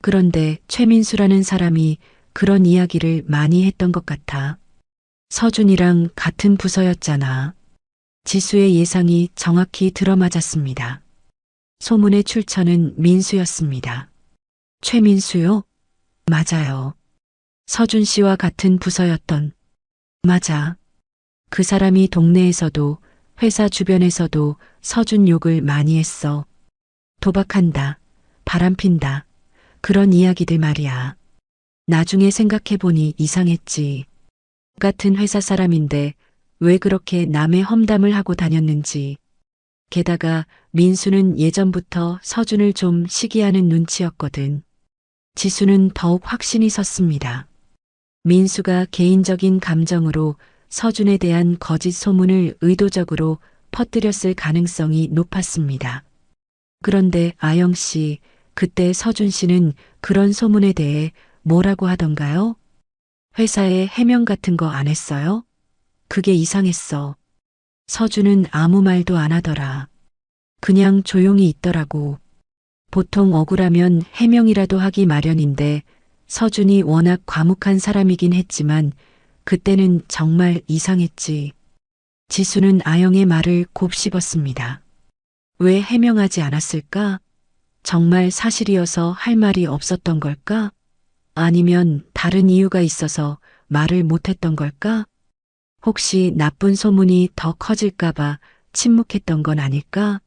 [SPEAKER 1] 그런데 최민수라는 사람이 그런 이야기를 많이 했던 것 같아. 서준이랑 같은 부서였잖아. 지수의 예상이 정확히 들어맞았습니다. 소문의 출처는 민수였습니다. 최민수요? 맞아요. 서준 씨와 같은 부서였던. 맞아. 그 사람이 동네에서도 회사 주변에서도 서준 욕을 많이 했어. 도박한다. 바람핀다. 그런 이야기들 말이야. 나중에 생각해보니 이상했지. 같은 회사 사람인데 왜 그렇게 남의 험담을 하고 다녔는지. 게다가 민수는 예전부터 서준을 좀 시기하는 눈치였거든. 지수는 더욱 확신이 섰습니다. 민수가 개인적인 감정으로 서준에 대한 거짓 소문을 의도적으로 퍼뜨렸을 가능성이 높았습니다. 그런데 아영 씨, 그때 서준 씨는 그런 소문에 대해 뭐라고 하던가요? 회사에 해명 같은 거 안 했어요? 그게 이상했어. 서준은 아무 말도 안 하더라. 그냥 조용히 있더라고. 보통 억울하면 해명이라도 하기 마련인데 서준이 워낙 과묵한 사람이긴 했지만 그때는 정말 이상했지. 지수는 아영의 말을 곱씹었습니다. 왜 해명하지 않았을까? 정말 사실이어서 할 말이 없었던 걸까? 아니면 다른 이유가 있어서 말을 못했던 걸까? 혹시 나쁜 소문이 더 커질까봐 침묵했던 건 아닐까?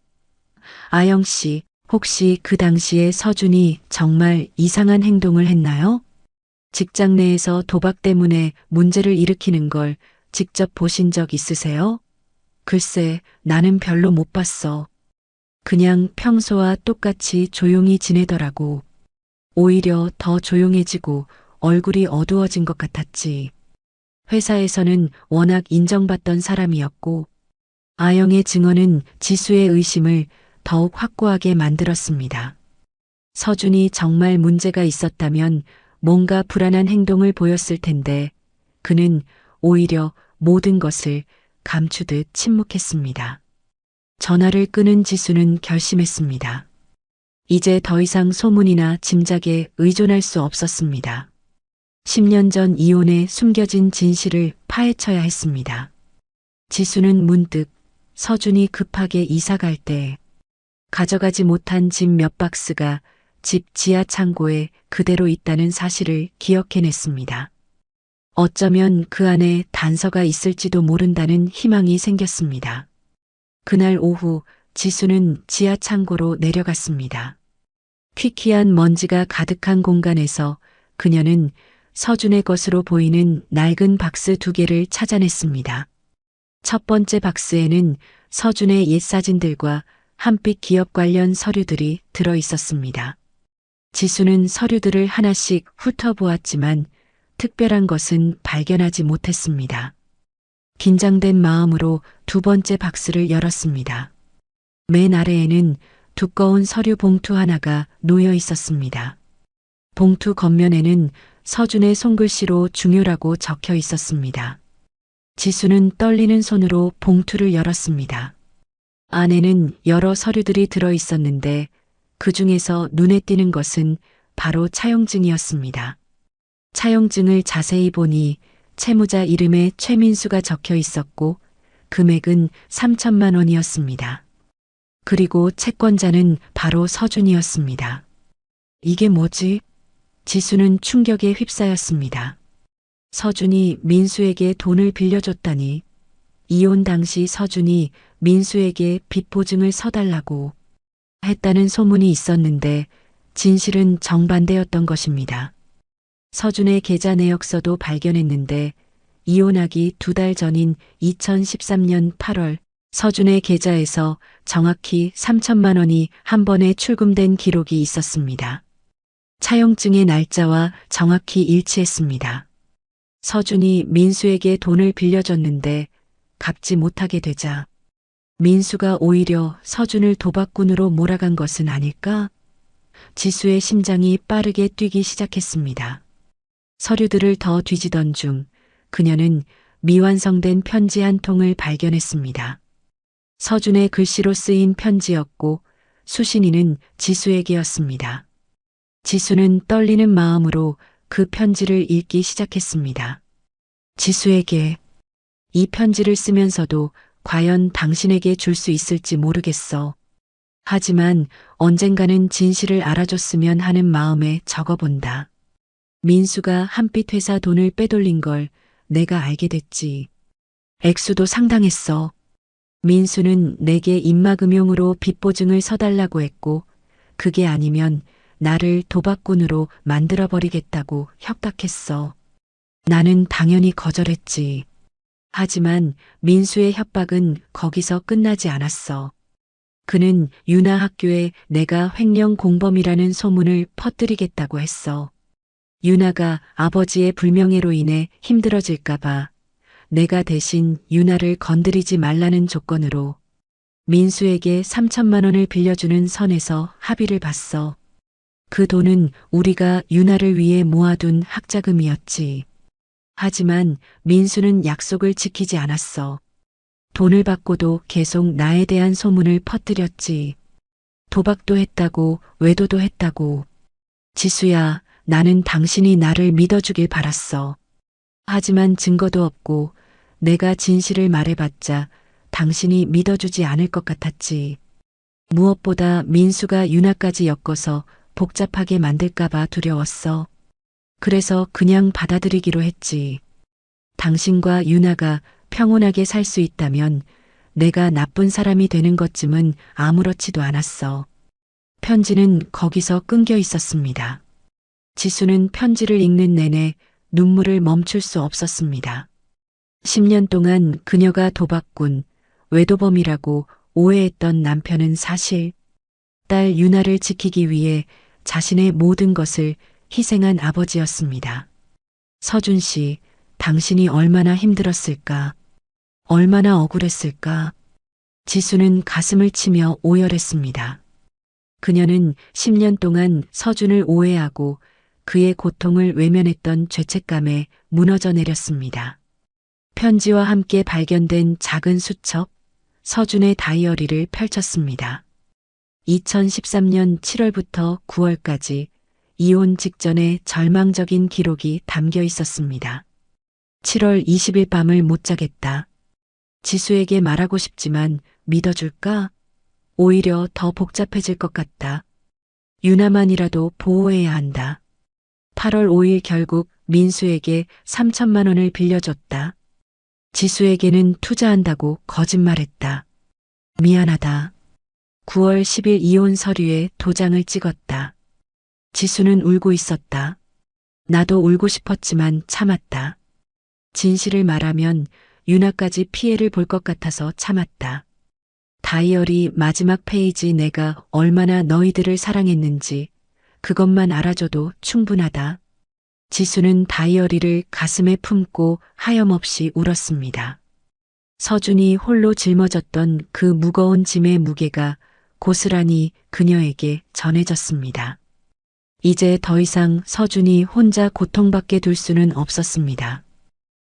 [SPEAKER 1] 아영 씨, 혹시 그 당시에 서준이 정말 이상한 행동을 했나요? 직장 내에서 도박 때문에 문제를 일으키는 걸 직접 보신 적 있으세요? 글쎄, 나는 별로 못 봤어. 그냥 평소와 똑같이 조용히 지내더라고. 오히려 더 조용해지고 얼굴이 어두워진 것 같았지. 회사에서는 워낙 인정받던 사람이었고, 아영의 증언은 지수의 의심을 더욱 확고하게 만들었습니다. 서준이 정말 문제가 있었다면 뭔가 불안한 행동을 보였을 텐데, 그는 오히려 모든 것을 감추듯 침묵했습니다. 전화를 끊은 지수는 결심했습니다. 이제 더 이상 소문이나 짐작에 의존할 수 없었습니다. 10년 전 이혼에 숨겨진 진실을 파헤쳐야 했습니다. 지수는 문득 서준이 급하게 이사 갈 때 가져가지 못한 집 몇 박스가 집 지하 창고에 그대로 있다는 사실을 기억해냈습니다. 어쩌면 그 안에 단서가 있을지도 모른다는 희망이 생겼습니다. 그날 오후 지수는 지하 창고로 내려갔습니다. 퀴퀴한 먼지가 가득한 공간에서 그녀는 서준의 것으로 보이는 낡은 박스 2개를 찾아냈습니다. 첫 번째 박스에는 서준의 옛 사진들과 한빛 기업 관련 서류들이 들어 있었습니다. 지수는 서류들을 하나씩 훑어보았지만 특별한 것은 발견하지 못했습니다. 긴장된 마음으로 두 번째 박스를 열었습니다. 맨 아래에는 두꺼운 서류 봉투 하나가 놓여 있었습니다. 봉투 겉면에는 서준의 손글씨로 중요라고 적혀 있었습니다. 지수는 떨리는 손으로 봉투를 열었습니다. 안에는 여러 서류들이 들어 있었는데 그 중에서 눈에 띄는 것은 바로 차용증이었습니다. 차용증을 자세히 보니 채무자 이름에 최민수가 적혀 있었고 금액은 3천만 원이었습니다. 그리고 채권자는 바로 서준이었습니다. 이게 뭐지? 지수는 충격에 휩싸였습니다. 서준이 민수에게 돈을 빌려줬다니. 이혼 당시 서준이 민수에게 빚 보증을 서달라고 했다는 소문이 있었는데 진실은 정반대였던 것입니다. 서준의 계좌 내역서도 발견했는데 이혼하기 2달 전인 2013년 8월 서준의 계좌에서 정확히 3천만 원이 한 번에 출금된 기록이 있었습니다. 차용증의 날짜와 정확히 일치했습니다. 서준이 민수에게 돈을 빌려줬는데 갚지 못하게 되자 민수가 오히려 서준을 도박꾼으로 몰아간 것은 아닐까? 지수의 심장이 빠르게 뛰기 시작했습니다. 서류들을 더 뒤지던 중 그녀는 미완성된 편지 한 통을 발견했습니다. 서준의 글씨로 쓰인 편지였고 수신인은 지수에게였습니다. 지수는 떨리는 마음으로 그 편지를 읽기 시작했습니다. 지수에게 이 편지를 쓰면서도 과연 당신에게 줄 수 있을지 모르겠어. 하지만 언젠가는 진실을 알아줬으면 하는 마음에 적어본다. 민수가 한빛 회사 돈을 빼돌린 걸 내가 알게 됐지. 액수도 상당했어. 민수는 내게 입막음용으로 빚 보증을 서달라고 했고 그게 아니면 나를 도박꾼으로 만들어버리겠다고 협박했어. 나는 당연히 거절했지. 하지만 민수의 협박은 거기서 끝나지 않았어. 그는 유나 학교에 내가 횡령 공범이라는 소문을 퍼뜨리겠다고 했어. 유나가 아버지의 불명예로 인해 힘들어질까봐 내가 대신 유나를 건드리지 말라는 조건으로 민수에게 3천만 원을 빌려주는 선에서 합의를 봤어. 그 돈은 우리가 유나를 위해 모아둔 학자금이었지. 하지만 민수는 약속을 지키지 않았어. 돈을 받고도 계속 나에 대한 소문을 퍼뜨렸지. 도박도 했다고, 외도도 했다고. 지수야, 나는 당신이 나를 믿어주길 바랐어. 하지만 증거도 없고 내가 진실을 말해봤자 당신이 믿어주지 않을 것 같았지. 무엇보다 민수가 유나까지 엮어서 복잡하게 만들까봐 두려웠어. 그래서 그냥 받아들이기로 했지. 당신과 유나가 평온하게 살 수 있다면 내가 나쁜 사람이 되는 것쯤은 아무렇지도 않았어. 편지는 거기서 끊겨 있었습니다. 지수는 편지를 읽는 내내 눈물을 멈출 수 없었습니다. 10년 동안 그녀가 도박꾼, 외도범이라고 오해했던 남편은 사실 딸 유나를 지키기 위해 자신의 모든 것을 희생한 아버지였습니다. 서준 씨, 당신이 얼마나 힘들었을까? 얼마나 억울했을까? 지수는 가슴을 치며 오열했습니다. 그녀는 10년 동안 서준을 오해하고 그의 고통을 외면했던 죄책감에 무너져 내렸습니다. 편지와 함께 발견된 작은 수첩, 서준의 다이어리를 펼쳤습니다. 2013년 7월부터 9월까지 이혼 직전의 절망적인 기록이 담겨 있었습니다. 7월 20일 밤을 못 자겠다. 지수에게 말하고 싶지만 믿어줄까? 오히려 더 복잡해질 것 같다. 유나만이라도 보호해야 한다. 8월 5일 결국 민수에게 3천만 원을 빌려줬다. 지수에게는 투자한다고 거짓말했다. 미안하다. 9월 10일 이혼 서류에 도장을 찍었다. 지수는 울고 있었다. 나도 울고 싶었지만 참았다. 진실을 말하면 유나까지 피해를 볼 것 같아서 참았다. 다이어리 마지막 페이지 내가 얼마나 너희들을 사랑했는지 그것만 알아줘도 충분하다. 지수는 다이어리를 가슴에 품고 하염없이 울었습니다. 서준이 홀로 짊어졌던 그 무거운 짐의 무게가 고스란히 그녀에게 전해졌습니다. 이제 더 이상 서준이 혼자 고통받게 둘 수는 없었습니다.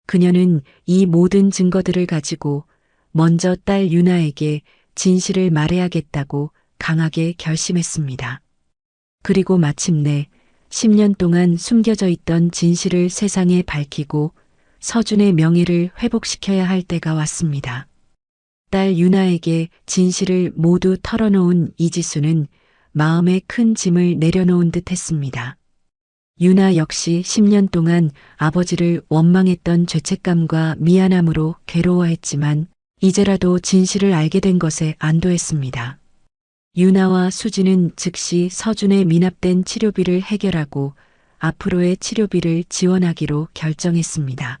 [SPEAKER 1] 그녀는 이 모든 증거들을 가지고 먼저 딸 유나에게 진실을 말해야겠다고 강하게 결심했습니다. 그리고 마침내 10년 동안 숨겨져 있던 진실을 세상에 밝히고 서준의 명예를 회복시켜야 할 때가 왔습니다. 딸 유나에게 진실을 모두 털어놓은 이지수는 마음에 큰 짐을 내려놓은 듯 했습니다. 유나 역시 10년 동안 아버지를 원망했던 죄책감과 미안함으로 괴로워했지만 이제라도 진실을 알게 된 것에 안도했습니다. 유나와 수지는 즉시 서준의 미납된 치료비를 해결하고 앞으로의 치료비를 지원하기로 결정했습니다.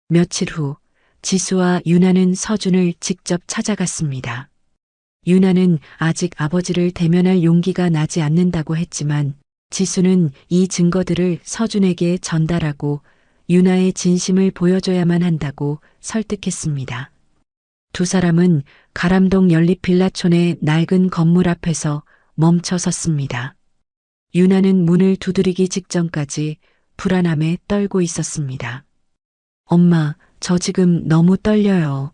[SPEAKER 1] 며칠 후 지수와 유나는 서준을 직접 찾아갔습니다. 유나는 아직 아버지를 대면할 용기가 나지 않는다고 했지만 지수는 이 증거들을 서준에게 전달하고 유나의 진심을 보여줘야만 한다고 설득했습니다. 두 사람은 가람동 연립빌라촌의 낡은 건물 앞에서 멈춰 섰습니다. 유나는 문을 두드리기 직전까지 불안함에 떨고 있었습니다. 엄마, 저 지금 너무 떨려요.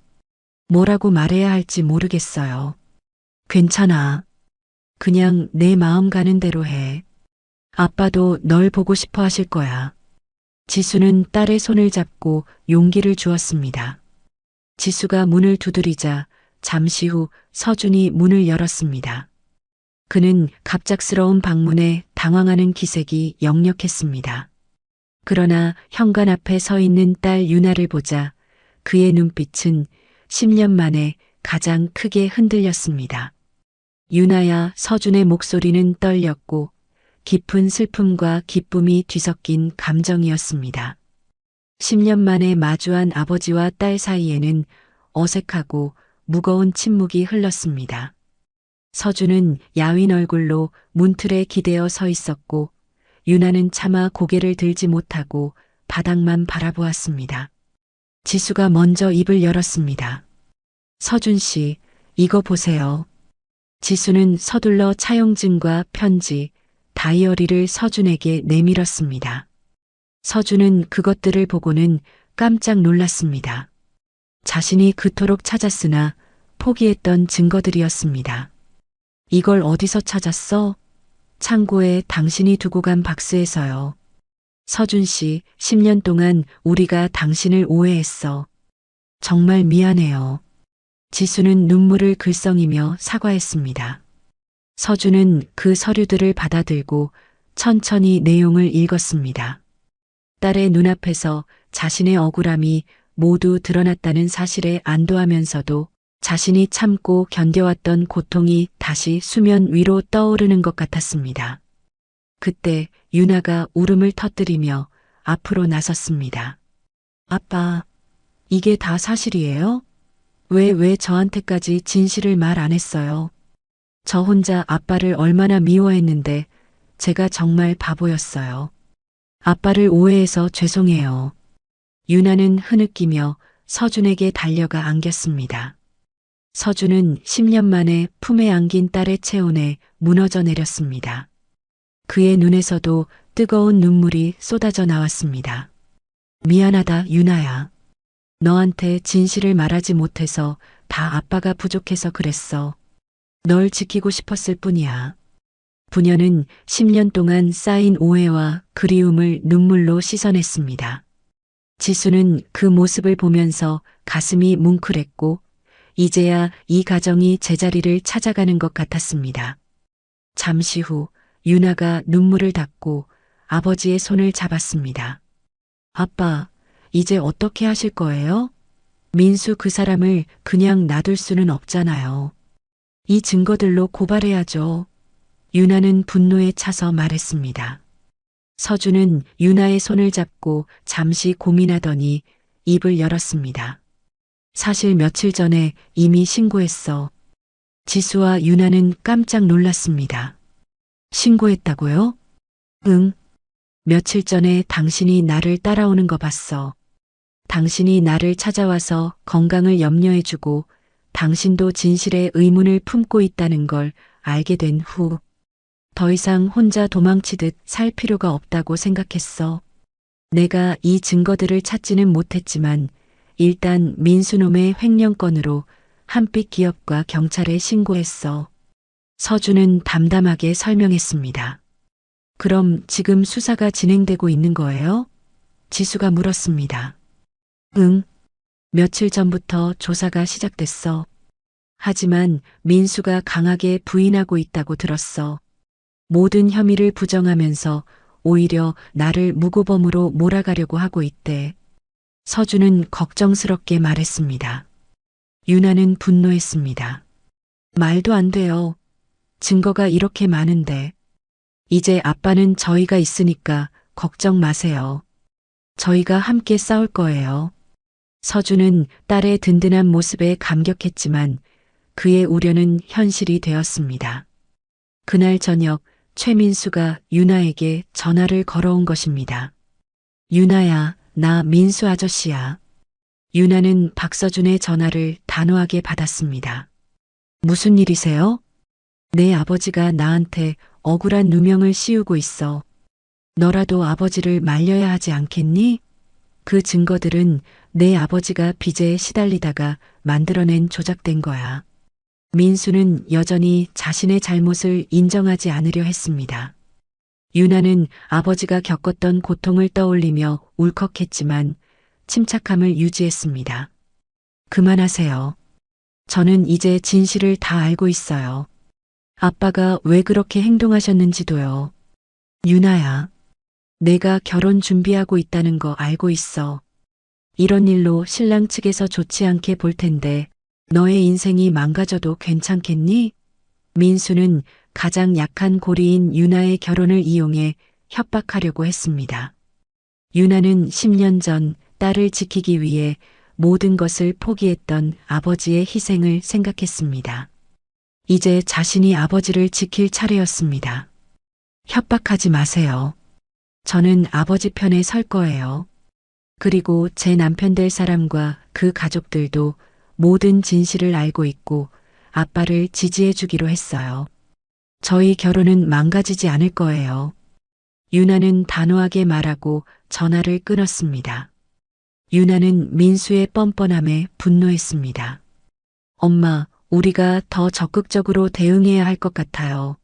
[SPEAKER 1] 뭐라고 말해야 할지 모르겠어요. 괜찮아. 그냥 내 마음 가는 대로 해. 아빠도 널 보고 싶어 하실 거야. 지수는 딸의 손을 잡고 용기를 주었습니다. 지수가 문을 두드리자 잠시 후 서준이 문을 열었습니다. 그는 갑작스러운 방문에 당황하는 기색이 역력했습니다. 그러나 현관 앞에 서 있는 딸 유나를 보자 그의 눈빛은 10년 만에 가장 크게 흔들렸습니다. 유나야, 서준의 목소리는 떨렸고 깊은 슬픔과 기쁨이 뒤섞인 감정이었습니다. 10년 만에 마주한 아버지와 딸 사이에는 어색하고 무거운 침묵이 흘렀습니다. 서준은 야윈 얼굴로 문틀에 기대어 서 있었고 유나는 차마 고개를 들지 못하고 바닥만 바라보았습니다. 지수가 먼저 입을 열었습니다. 서준 씨, 이거 보세요. 지수는 서둘러 차용증과 편지, 다이어리를 서준에게 내밀었습니다. 서준은 그것들을 보고는 깜짝 놀랐습니다. 자신이 그토록 찾았으나 포기했던 증거들이었습니다. 이걸 어디서 찾았어? 창고에 당신이 두고 간 박스에서요. 서준 씨, 10년 동안 우리가 당신을 오해했어. 정말 미안해요. 지수는 눈물을 글썽이며 사과했습니다. 서준은 그 서류들을 받아들고 천천히 내용을 읽었습니다. 딸의 눈앞에서 자신의 억울함이 모두 드러났다는 사실에 안도하면서도 자신이 참고 견뎌왔던 고통이 다시 수면 위로 떠오르는 것 같았습니다. 그때 유나가 울음을 터뜨리며 앞으로 나섰습니다. 아빠, 이게 다 사실이에요? 왜 저한테까지 진실을 말 안 했어요? 저 혼자 아빠를 얼마나 미워했는데 제가 정말 바보였어요. 아빠를 오해해서 죄송해요. 유나는 흐느끼며 서준에게 달려가 안겼습니다. 서준은 10년 만에 품에 안긴 딸의 체온에 무너져 내렸습니다. 그의 눈에서도 뜨거운 눈물이 쏟아져 나왔습니다. 미안하다, 유나야. 너한테 진실을 말하지 못해서 다 아빠가 부족해서 그랬어. 널 지키고 싶었을 뿐이야. 부녀는 10년 동안 쌓인 오해와 그리움을 눈물로 씻어냈습니다. 지수는 그 모습을 보면서 가슴이 뭉클했고 이제야 이 가정이 제자리를 찾아가는 것 같았습니다. 잠시 후 유나가 눈물을 닦고 아버지의 손을 잡았습니다. 아빠, 이제 어떻게 하실 거예요? 민수 그 사람을 그냥 놔둘 수는 없잖아요. 이 증거들로 고발해야죠. 유나는 분노에 차서 말했습니다. 서준은 유나의 손을 잡고 잠시 고민하더니 입을 열었습니다. 사실 며칠 전에 이미 신고했어. 지수와 유나는 깜짝 놀랐습니다. 신고했다고요? 응. 며칠 전에 당신이 나를 따라오는 거 봤어. 당신이 나를 찾아와서 건강을 염려해주고 당신도 진실의 의문을 품고 있다는 걸 알게 된 후, 더 이상 혼자 도망치듯 살 필요가 없다고 생각했어. 내가 이 증거들을 찾지는 못했지만 일단 민수놈의 횡령건으로 한빛 기업과 경찰에 신고했어. 서준은 담담하게 설명했습니다. 그럼 지금 수사가 진행되고 있는 거예요? 지수가 물었습니다. 응. 며칠 전부터 조사가 시작됐어. 하지만 민수가 강하게 부인하고 있다고 들었어. 모든 혐의를 부정하면서 오히려 나를 무고범으로 몰아가려고 하고 있대. 서준은 걱정스럽게 말했습니다. 유나는 분노했습니다. 말도 안 돼요. 증거가 이렇게 많은데. 이제 아빠는 저희가 있으니까 걱정 마세요. 저희가 함께 싸울 거예요. 서준은 딸의 든든한 모습에 감격했지만 그의 우려는 현실이 되었습니다. 그날 저녁 최민수가 유나에게 전화를 걸어온 것입니다. 유나야, 나 민수 아저씨야. 유나는 박서준의 전화를 단호하게 받았습니다. 무슨 일이세요? 내 아버지가 나한테 억울한 누명을 씌우고 있어. 너라도 아버지를 말려야 하지 않겠니? 그 증거들은 내 아버지가 빚에 시달리다가 만들어낸 조작된 거야. 민수는 여전히 자신의 잘못을 인정하지 않으려 했습니다. 유나는 아버지가 겪었던 고통을 떠올리며 울컥했지만 침착함을 유지했습니다. 그만하세요. 저는 이제 진실을 다 알고 있어요. 아빠가 왜 그렇게 행동하셨는지도요. 유나야, 내가 결혼 준비하고 있다는 거 알고 있어. 이런 일로 신랑 측에서 좋지 않게 볼 텐데 너의 인생이 망가져도 괜찮겠니? 민수는 가장 약한 고리인 유나의 결혼을 이용해 협박하려고 했습니다. 유나는 10년 전 딸을 지키기 위해 모든 것을 포기했던 아버지의 희생을 생각했습니다. 이제 자신이 아버지를 지킬 차례였습니다. 협박하지 마세요. 저는 아버지 편에 설 거예요. 그리고 제 남편 될 사람과 그 가족들도 모든 진실을 알고 있고 아빠를 지지해 주기로 했어요. 저희 결혼은 망가지지 않을 거예요. 유나는 단호하게 말하고 전화를 끊었습니다. 유나는 민수의 뻔뻔함에 분노했습니다. 엄마, 우리가 더 적극적으로 대응해야 할 것 같아요.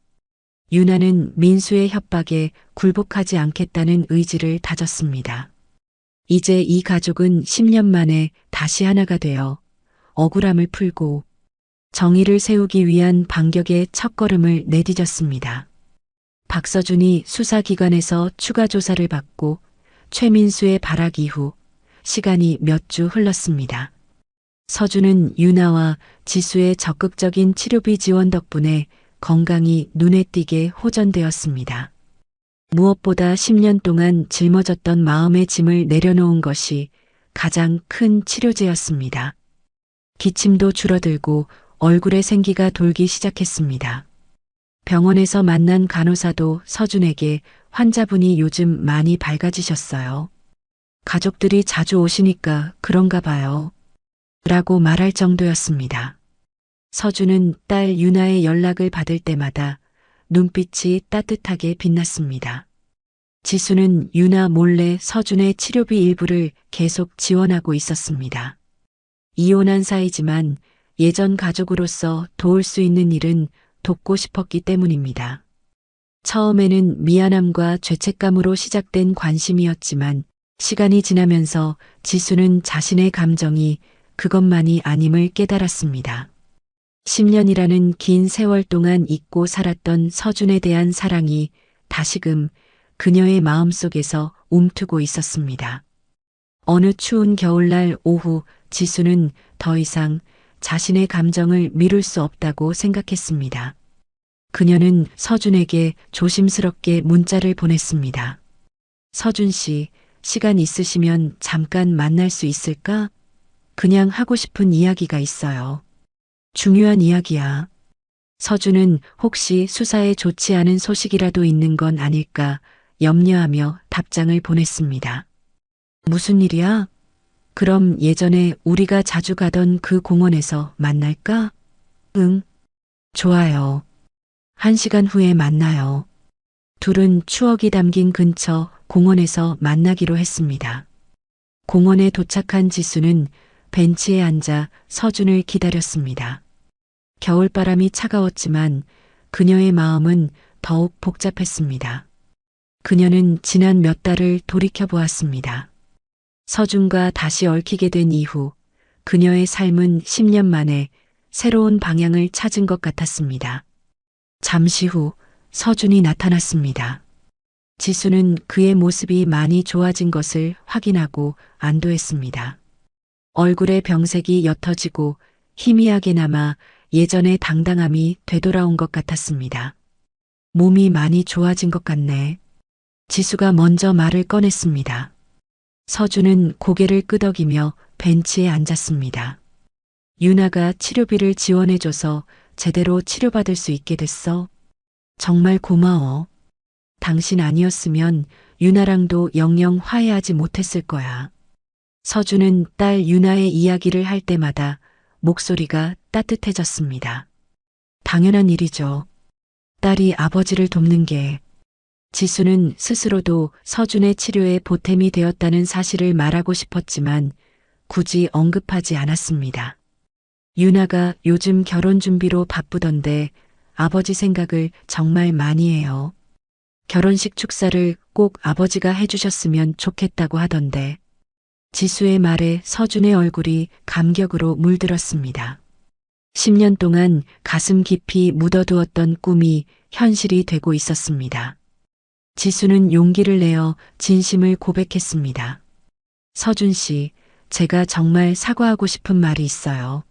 [SPEAKER 1] 유나는 민수의 협박에 굴복하지 않겠다는 의지를 다졌습니다. 이제 이 가족은 10년 만에 다시 하나가 되어 억울함을 풀고 정의를 세우기 위한 반격의 첫걸음을 내디뎠습니다. 박서준이 수사기관에서 추가 조사를 받고 최민수의 발악 이후 시간이 몇 주 흘렀습니다. 서준은 유나와 지수의 적극적인 치료비 지원 덕분에 건강이 눈에 띄게 호전되었습니다. 무엇보다 10년 동안 짊어졌던 마음의 짐을 내려놓은 것이 가장 큰 치료제였습니다. 기침도 줄어들고 얼굴에 생기가 돌기 시작했습니다. 병원에서 만난 간호사도 서준에게 환자분이 요즘 많이 밝아지셨어요. 가족들이 자주 오시니까 그런가 봐요. 라고 말할 정도였습니다. 서준은 딸 유나의 연락을 받을 때마다 눈빛이 따뜻하게 빛났습니다. 지수는 유나 몰래 서준의 치료비 일부를 계속 지원하고 있었습니다. 이혼한 사이지만 예전 가족으로서 도울 수 있는 일은 돕고 싶었기 때문입니다. 처음에는 미안함과 죄책감으로 시작된 관심이었지만 시간이 지나면서 지수는 자신의 감정이 그것만이 아님을 깨달았습니다. 10년이라는 긴 세월 동안 잊고 살았던 서준에 대한 사랑이 다시금 그녀의 마음속에서 움트고 있었습니다. 어느 추운 겨울날 오후 지수는 더 이상 자신의 감정을 미룰 수 없다고 생각했습니다. 그녀는 서준에게 조심스럽게 문자를 보냈습니다. 서준 씨, 시간 있으시면 잠깐 만날 수 있을까? 그냥 하고 싶은 이야기가 있어요. 중요한 이야기야. 서준은 혹시 수사에 좋지 않은 소식이라도 있는 건 아닐까 염려하며 답장을 보냈습니다. 무슨 일이야? 그럼 예전에 우리가 자주 가던 그 공원에서 만날까? 응, 좋아요. 1시간 후에 만나요. 둘은 추억이 담긴 근처 공원에서 만나기로 했습니다. 공원에 도착한 지수는 벤치에 앉아 서준을 기다렸습니다. 겨울바람이 차가웠지만 그녀의 마음은 더욱 복잡했습니다. 그녀는 지난 몇 달을 돌이켜 보았습니다. 서준과 다시 얽히게 된 이후 그녀의 삶은 10년 만에 새로운 방향을 찾은 것 같았습니다. 잠시 후 서준이 나타났습니다. 지수는 그의 모습이 많이 좋아진 것을 확인하고 안도했습니다. 얼굴의 병색이 옅어지고 희미하게 남아 예전의 당당함이 되돌아온 것 같았습니다. 몸이 많이 좋아진 것 같네. 지수가 먼저 말을 꺼냈습니다. 서준은 고개를 끄덕이며 벤치에 앉았습니다. 유나가 치료비를 지원해줘서 제대로 치료받을 수 있게 됐어. 정말 고마워. 당신 아니었으면 유나랑도 영영 화해하지 못했을 거야. 서준은 딸 유나의 이야기를 할 때마다 목소리가 따뜻해졌습니다. 당연한 일이죠. 딸이 아버지를 돕는 게. 지수는 스스로도 서준의 치료에 보탬이 되었다는 사실을 말하고 싶었지만 굳이 언급하지 않았습니다. 유나가 요즘 결혼 준비로 바쁘던데 아버지 생각을 정말 많이 해요. 결혼식 축사를 꼭 아버지가 해주셨으면 좋겠다고 하던데. 지수의 말에 서준의 얼굴이 감격으로 물들었습니다. 10년 동안 가슴 깊이 묻어두었던 꿈이 현실이 되고 있었습니다. 지수는 용기를 내어 진심을 고백했습니다. 서준 씨, 제가 정말 사과하고 싶은 말이 있어요.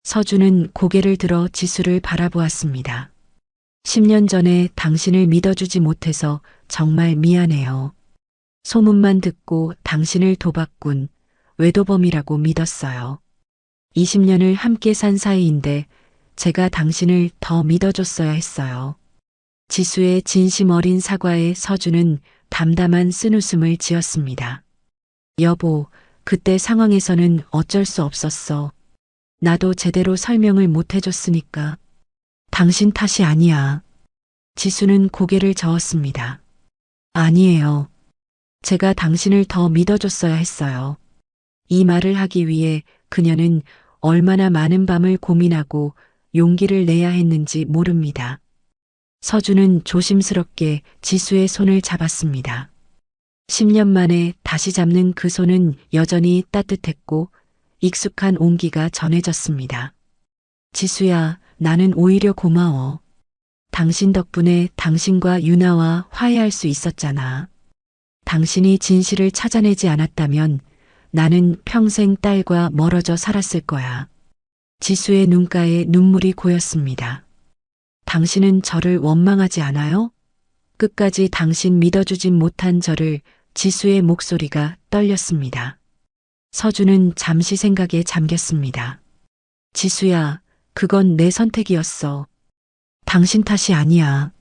[SPEAKER 1] 서준은 고개를 들어 지수를 바라보았습니다. 10년 전에 당신을 믿어주지 못해서 정말 미안해요. 소문만 듣고 당신을 도박꾼, 외도범이라고 믿었어요. 20년을 함께 산 사이인데 제가 당신을 더 믿어줬어야 했어요. 지수의 진심 어린 사과에 서준은 담담한 쓴웃음을 지었습니다. 여보, 그때 상황에서는 어쩔 수 없었어. 나도 제대로 설명을 못 해줬으니까. 당신 탓이 아니야. 지수는 고개를 저었습니다. 아니에요. 제가 당신을 더 믿어줬어야 했어요. 이 말을 하기 위해 그녀는 얼마나 많은 밤을 고민하고 용기를 내야 했는지 모릅니다. 서준은 조심스럽게 지수의 손을 잡았습니다. 10년 만에 다시 잡는 그 손은 여전히 따뜻했고 익숙한 온기가 전해졌습니다. 지수야, 나는 오히려 고마워. 당신 덕분에 당신과 유나와 화해할 수 있었잖아. 당신이 진실을 찾아내지 않았다면 나는 평생 딸과 멀어져 살았을 거야. 지수의 눈가에 눈물이 고였습니다. 당신은 저를 원망하지 않아요? 끝까지 당신 믿어주진 못한 저를. 지수의 목소리가 떨렸습니다. 서준은 잠시 생각에 잠겼습니다. 지수야, 그건 내 선택이었어. 당신 탓이 아니야.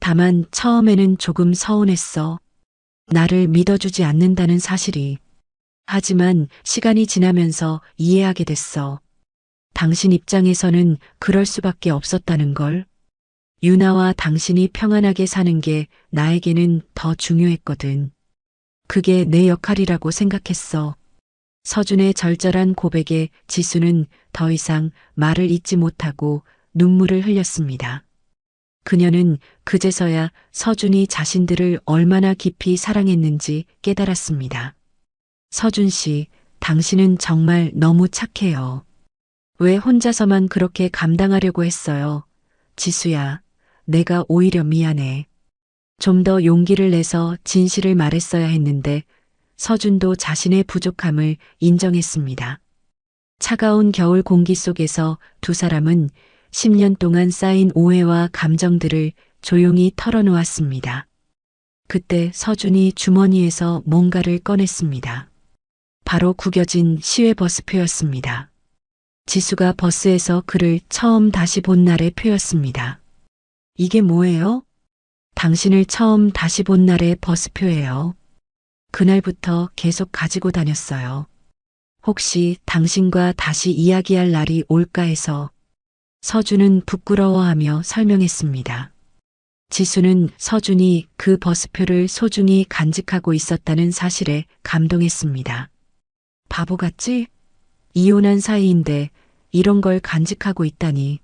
[SPEAKER 1] 다만 처음에는 조금 서운했어. 나를 믿어주지 않는다는 사실이. 하지만 시간이 지나면서 이해하게 됐어. 당신 입장에서는 그럴 수밖에 없었다는 걸. 유나와 당신이 평안하게 사는 게 나에게는 더 중요했거든. 그게 내 역할이라고 생각했어. 서준의 절절한 고백에 지수는 더 이상 말을 잇지 못하고 눈물을 흘렸습니다. 그녀는 그제서야 서준이 자신들을 얼마나 깊이 사랑했는지 깨달았습니다. 서준 씨, 당신은 정말 너무 착해요. 왜 혼자서만 그렇게 감당하려고 했어요? 지수야, 내가 오히려 미안해. 좀 더 용기를 내서 진실을 말했어야 했는데 서준도 자신의 부족함을 인정했습니다. 차가운 겨울 공기 속에서 두 사람은 10년 동안 쌓인 오해와 감정들을 조용히 털어놓았습니다. 그때 서준이 주머니에서 뭔가를 꺼냈습니다. 바로 구겨진 시외버스표였습니다. 지수가 버스에서 그를 처음 다시 본 날의 표였습니다. 이게 뭐예요? 당신을 처음 다시 본 날의 버스표예요. 그날부터 계속 가지고 다녔어요. 혹시 당신과 다시 이야기할 날이 올까 해서. 서준은 부끄러워하며 설명했습니다. 지수는 서준이 그 버스표를 소중히 간직하고 있었다는 사실에 감동했습니다. 바보 같지? 이혼한 사이인데 이런 걸 간직하고 있다니.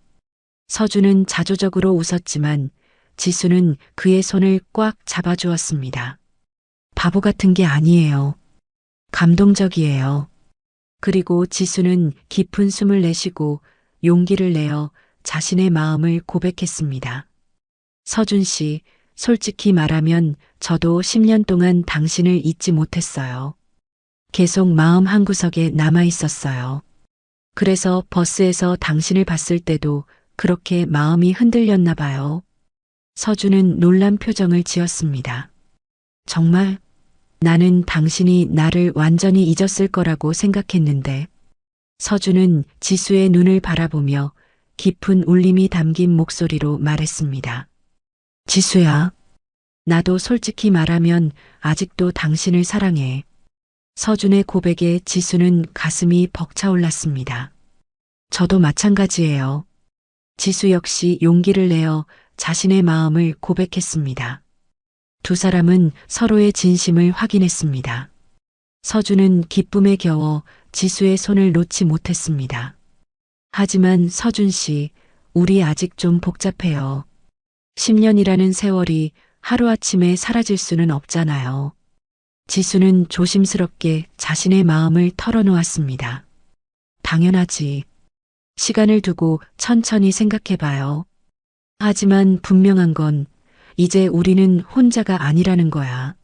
[SPEAKER 1] 서준은 자조적으로 웃었지만 지수는 그의 손을 꽉 잡아주었습니다. 바보 같은 게 아니에요. 감동적이에요. 그리고 지수는 깊은 숨을 내쉬고 용기를 내어 자신의 마음을 고백했습니다. 서준 씨, 솔직히 말하면 저도 10년 동안 당신을 잊지 못했어요. 계속 마음 한구석에 남아 있었어요. 그래서 버스에서 당신을 봤을 때도 그렇게 마음이 흔들렸나 봐요. 서준은 놀란 표정을 지었습니다. 정말? 나는 당신이 나를 완전히 잊었을 거라고 생각했는데. 서준은 지수의 눈을 바라보며 깊은 울림이 담긴 목소리로 말했습니다. 지수야, 나도 솔직히 말하면 아직도 당신을 사랑해. 서준의 고백에 지수는 가슴이 벅차올랐습니다. 저도 마찬가지예요. 지수 역시 용기를 내어 자신의 마음을 고백했습니다. 두 사람은 서로의 진심을 확인했습니다. 서준은 기쁨에 겨워 지수의 손을 놓지 못했습니다. 하지만 서준 씨, 우리 아직 좀 복잡해요. 10년이라는 세월이 하루아침에 사라질 수는 없잖아요. 지수는 조심스럽게 자신의 마음을 털어놓았습니다. 당연하지. 시간을 두고 천천히 생각해봐요. 하지만 분명한 건 이제 우리는 혼자가 아니라는 거야.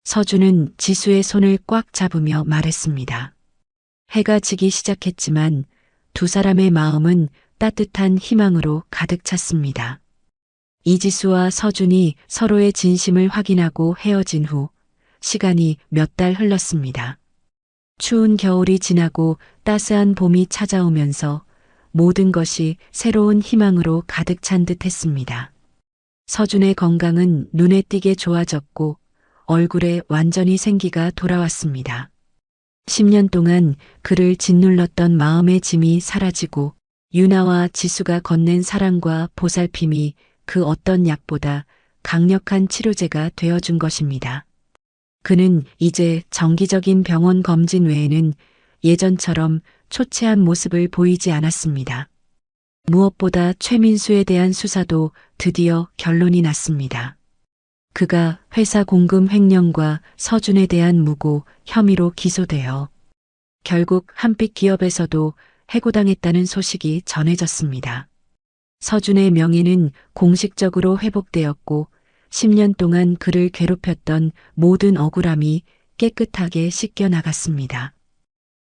[SPEAKER 1] 서준은 지수의 손을 꽉 잡으며 말했습니다. 해가 지기 시작했지만 두 사람의 마음은 따뜻한 희망으로 가득 찼습니다. 이지수와 서준이 서로의 진심을 확인하고 헤어진 후 시간이 몇 달 흘렀습니다. 추운 겨울이 지나고 따스한 봄이 찾아오면서 모든 것이 새로운 희망으로 가득 찬 듯 했습니다. 서준의 건강은 눈에 띄게 좋아졌고 얼굴에 완전히 생기가 돌아왔습니다. 10년 동안 그를 짓눌렀던 마음의 짐이 사라지고 유나와 지수가 건넨 사랑과 보살핌이 그 어떤 약보다 강력한 치료제가 되어준 것입니다. 그는 이제 정기적인 병원 검진 외에는 예전처럼 초췌한 모습을 보이지 않았습니다. 무엇보다 최민수에 대한 수사도 드디어 결론이 났습니다. 그가 회사 공금 횡령과 서준에 대한 무고 혐의로 기소되어 결국 한빛 기업에서도 해고당했다는 소식이 전해졌습니다. 서준의 명예는 공식적으로 회복되었고 10년 동안 그를 괴롭혔던 모든 억울함이 깨끗하게 씻겨나갔습니다.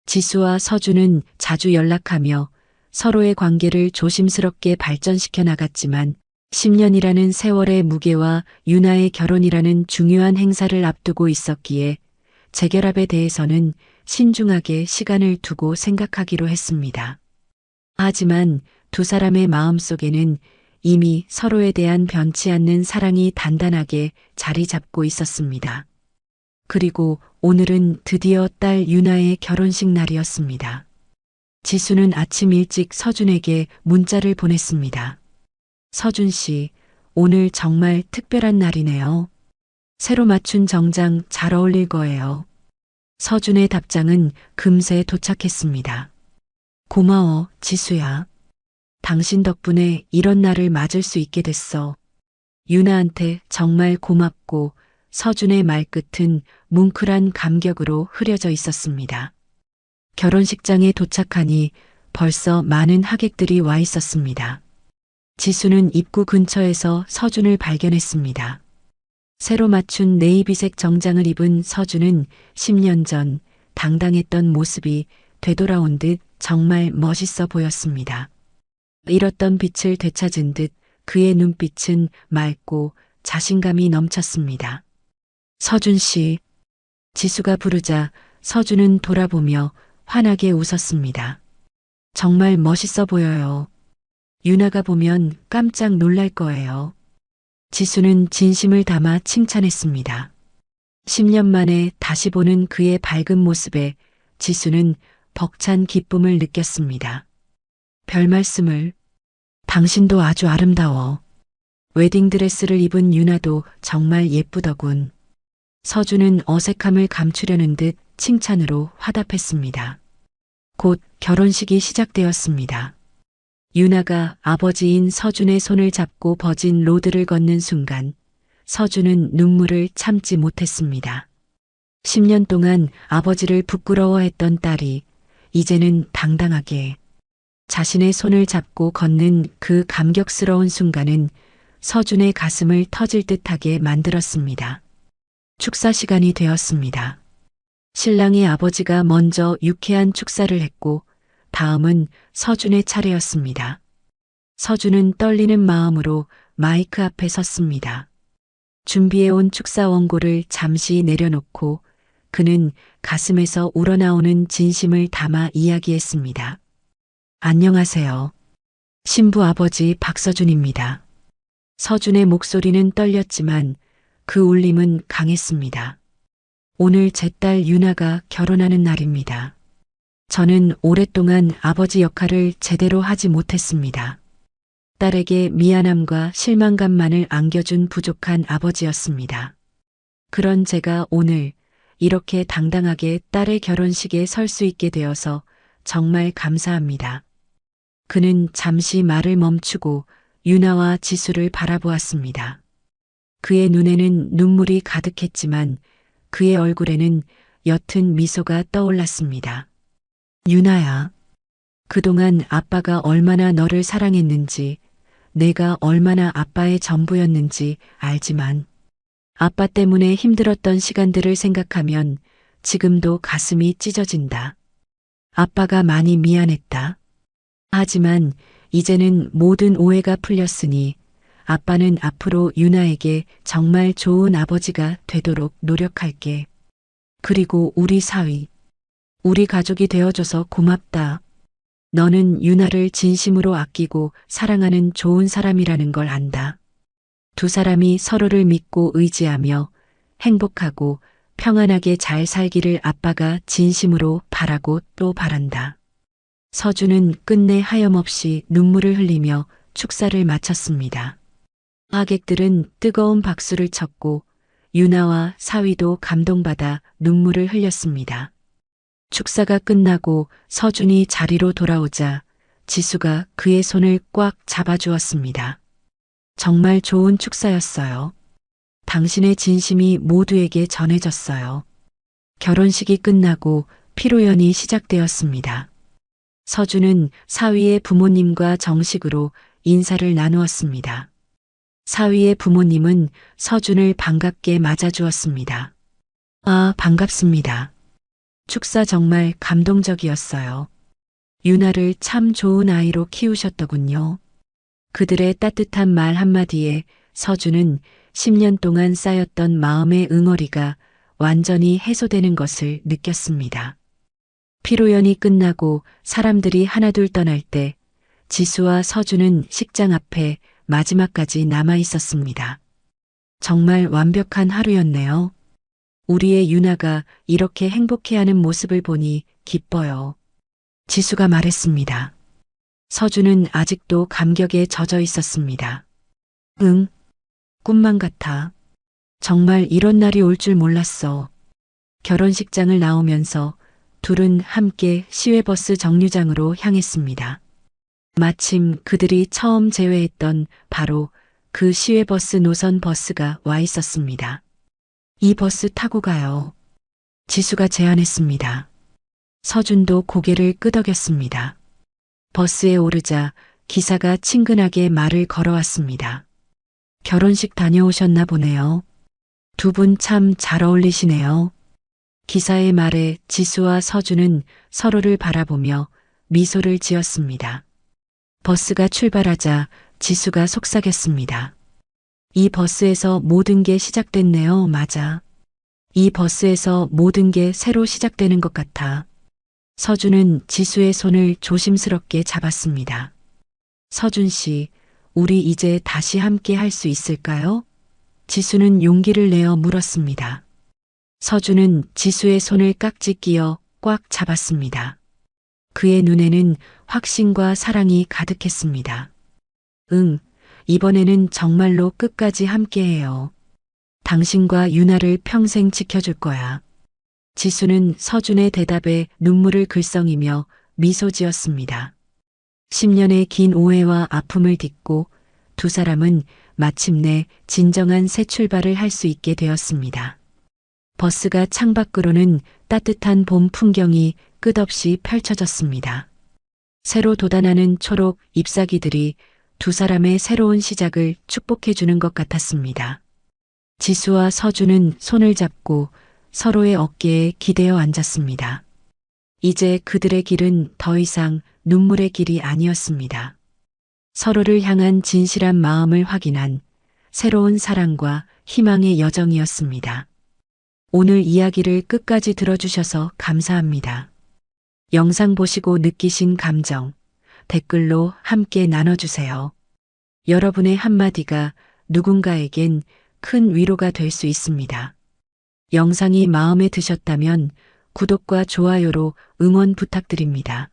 [SPEAKER 1] 지수와 서준은 자주 연락하며 서로의 관계를 조심스럽게 발전시켜 나갔지만 10년이라는 세월의 무게와 유나의 결혼이라는 중요한 행사를 앞두고 있었기에 재결합에 대해서는 신중하게 시간을 두고 생각하기로 했습니다. 하지만 두 사람의 마음속에는 이미 서로에 대한 변치 않는 사랑이 단단하게 자리 잡고 있었습니다. 그리고 오늘은 드디어 딸 유나의 결혼식 날이었습니다. 지수는 아침 일찍 서준에게 문자를 보냈습니다. 서준 씨, 오늘 정말 특별한 날이네요. 새로 맞춘 정장 잘 어울릴 거예요. 서준의 답장은 금세 도착했습니다. 고마워, 지수야. 당신 덕분에 이런 날을 맞을 수 있게 됐어. 유나한테 정말 고맙고 서준의 말끝은 뭉클한 감격으로 흐려져 있었습니다. 결혼식장에 도착하니 벌써 많은 하객들이 와 있었습니다. 지수는 입구 근처에서 서준을 발견했습니다. 새로 맞춘 네이비색 정장을 입은 서준은 10년 전 당당했던 모습이 되돌아온 듯 정말 멋있어 보였습니다. 잃었던 빛을 되찾은 듯 그의 눈빛은 맑고 자신감이 넘쳤습니다. 서준 씨, 지수가 부르자 서준은 돌아보며 환하게 웃었습니다. 정말 멋있어 보여요. 유나가 보면 깜짝 놀랄 거예요. 지수는 진심을 담아 칭찬했습니다. 10년 만에 다시 보는 그의 밝은 모습에 지수는 벅찬 기쁨을 느꼈습니다. 별 말씀을. 당신도 아주 아름다워. 웨딩드레스를 입은 유나도 정말 예쁘더군. 서준은 어색함을 감추려는 듯 칭찬으로 화답했습니다. 곧 결혼식이 시작되었습니다. 유나가 아버지인 서준의 손을 잡고 버진 로드를 걷는 순간 서준은 눈물을 참지 못했습니다. 10년 동안 아버지를 부끄러워했던 딸이 이제는 당당하게 자신의 손을 잡고 걷는 그 감격스러운 순간은 서준의 가슴을 터질 듯하게 만들었습니다. 축사 시간이 되었습니다. 신랑의 아버지가 먼저 유쾌한 축사를 했고 다음은 서준의 차례였습니다. 서준은 떨리는 마음으로 마이크 앞에 섰습니다. 준비해온 축사 원고를 잠시 내려놓고 그는 가슴에서 우러나오는 진심을 담아 이야기했습니다. 안녕하세요. 신부 아버지 박서준입니다. 서준의 목소리는 떨렸지만 그 울림은 강했습니다. 오늘 제 딸 유나가 결혼하는 날입니다. 저는 오랫동안 아버지 역할을 제대로 하지 못했습니다. 딸에게 미안함과 실망감만을 안겨준 부족한 아버지였습니다. 그런 제가 오늘 이렇게 당당하게 딸의 결혼식에 설 수 있게 되어서 정말 감사합니다. 그는 잠시 말을 멈추고 유나와 지수를 바라보았습니다. 그의 눈에는 눈물이 가득했지만 그의 얼굴에는 옅은 미소가 떠올랐습니다. 유나야, 그동안 아빠가 얼마나 너를 사랑했는지, 내가 얼마나 아빠의 전부였는지 알지만 아빠 때문에 힘들었던 시간들을 생각하면 지금도 가슴이 찢어진다. 아빠가 많이 미안했다. 하지만 이제는 모든 오해가 풀렸으니 아빠는 앞으로 유나에게 정말 좋은 아버지가 되도록 노력할게. 그리고 우리 사위, 우리 가족이 되어줘서 고맙다. 너는 유나를 진심으로 아끼고 사랑하는 좋은 사람이라는 걸 안다. 두 사람이 서로를 믿고 의지하며 행복하고 평안하게 잘 살기를 아빠가 진심으로 바라고 또 바란다. 서준은 끝내 하염없이 눈물을 흘리며 축사를 마쳤습니다. 하객들은 뜨거운 박수를 쳤고 유나와 사위도 감동받아 눈물을 흘렸습니다. 축사가 끝나고 서준이 자리로 돌아오자 지수가 그의 손을 꽉 잡아주었습니다. 정말 좋은 축사였어요. 당신의 진심이 모두에게 전해졌어요. 결혼식이 끝나고 피로연이 시작되었습니다. 서준은 사위의 부모님과 정식으로 인사를 나누었습니다. 사위의 부모님은 서준을 반갑게 맞아주었습니다. 아, 반갑습니다. 축사 정말 감동적이었어요. 유나를 참 좋은 아이로 키우셨더군요. 그들의 따뜻한 말 한마디에 서준은 10년 동안 쌓였던 마음의 응어리가 완전히 해소되는 것을 느꼈습니다. 피로연이 끝나고 사람들이 하나둘 떠날 때 지수와 서준은 식장 앞에 마지막까지 남아 있었습니다. 정말 완벽한 하루였네요. 우리의 유나가 이렇게 행복해하는 모습을 보니 기뻐요. 지수가 말했습니다. 서준은 아직도 감격에 젖어 있었습니다. 응, 꿈만 같아. 정말 이런 날이 올 줄 몰랐어. 결혼식장을 나오면서 둘은 함께 시외버스 정류장으로 향했습니다. 마침 그들이 처음 제외했던 바로 그 시외버스 노선 버스가 와 있었습니다. 이 버스 타고 가요. 지수가 제안했습니다. 서준도 고개를 끄덕였습니다. 버스에 오르자 기사가 친근하게 말을 걸어왔습니다. 결혼식 다녀오셨나 보네요. 두 분 참 잘 어울리시네요. 기사의 말에 지수와 서준은 서로를 바라보며 미소를 지었습니다. 버스가 출발하자 지수가 속삭였습니다. 이 버스에서 모든 게 시작됐네요. 맞아. 이 버스에서 모든 게 새로 시작되는 것 같아. 서준은 지수의 손을 조심스럽게 잡았습니다. 서준 씨, 우리 이제 다시 함께 할 수 있을까요? 지수는 용기를 내어 물었습니다. 서준은 지수의 손을 깍지 끼어 꽉 잡았습니다. 그의 눈에는 확신과 사랑이 가득했습니다. 응, 이번에는 정말로 끝까지 함께해요. 당신과 유나를 평생 지켜줄 거야. 지수는 서준의 대답에 눈물을 글썽이며 미소 지었습니다. 10년의 긴 오해와 아픔을 딛고 두 사람은 마침내 진정한 새 출발을 할 수 있게 되었습니다. 버스가 창밖으로는 따뜻한 봄 풍경이 끝없이 펼쳐졌습니다. 새로 돋아나는 초록 잎사귀들이 두 사람의 새로운 시작을 축복해주는 것 같았습니다. 지수와 서준은 손을 잡고 서로의 어깨에 기대어 앉았습니다. 이제 그들의 길은 더 이상 눈물의 길이 아니었습니다. 서로를 향한 진실한 마음을 확인한 새로운 사랑과 희망의 여정이었습니다. 오늘 이야기를 끝까지 들어주셔서 감사합니다. 영상 보시고 느끼신 감정, 댓글로 함께 나눠주세요. 여러분의 한마디가 누군가에겐 큰 위로가 될 수 있습니다. 영상이 마음에 드셨다면 구독과 좋아요로 응원 부탁드립니다.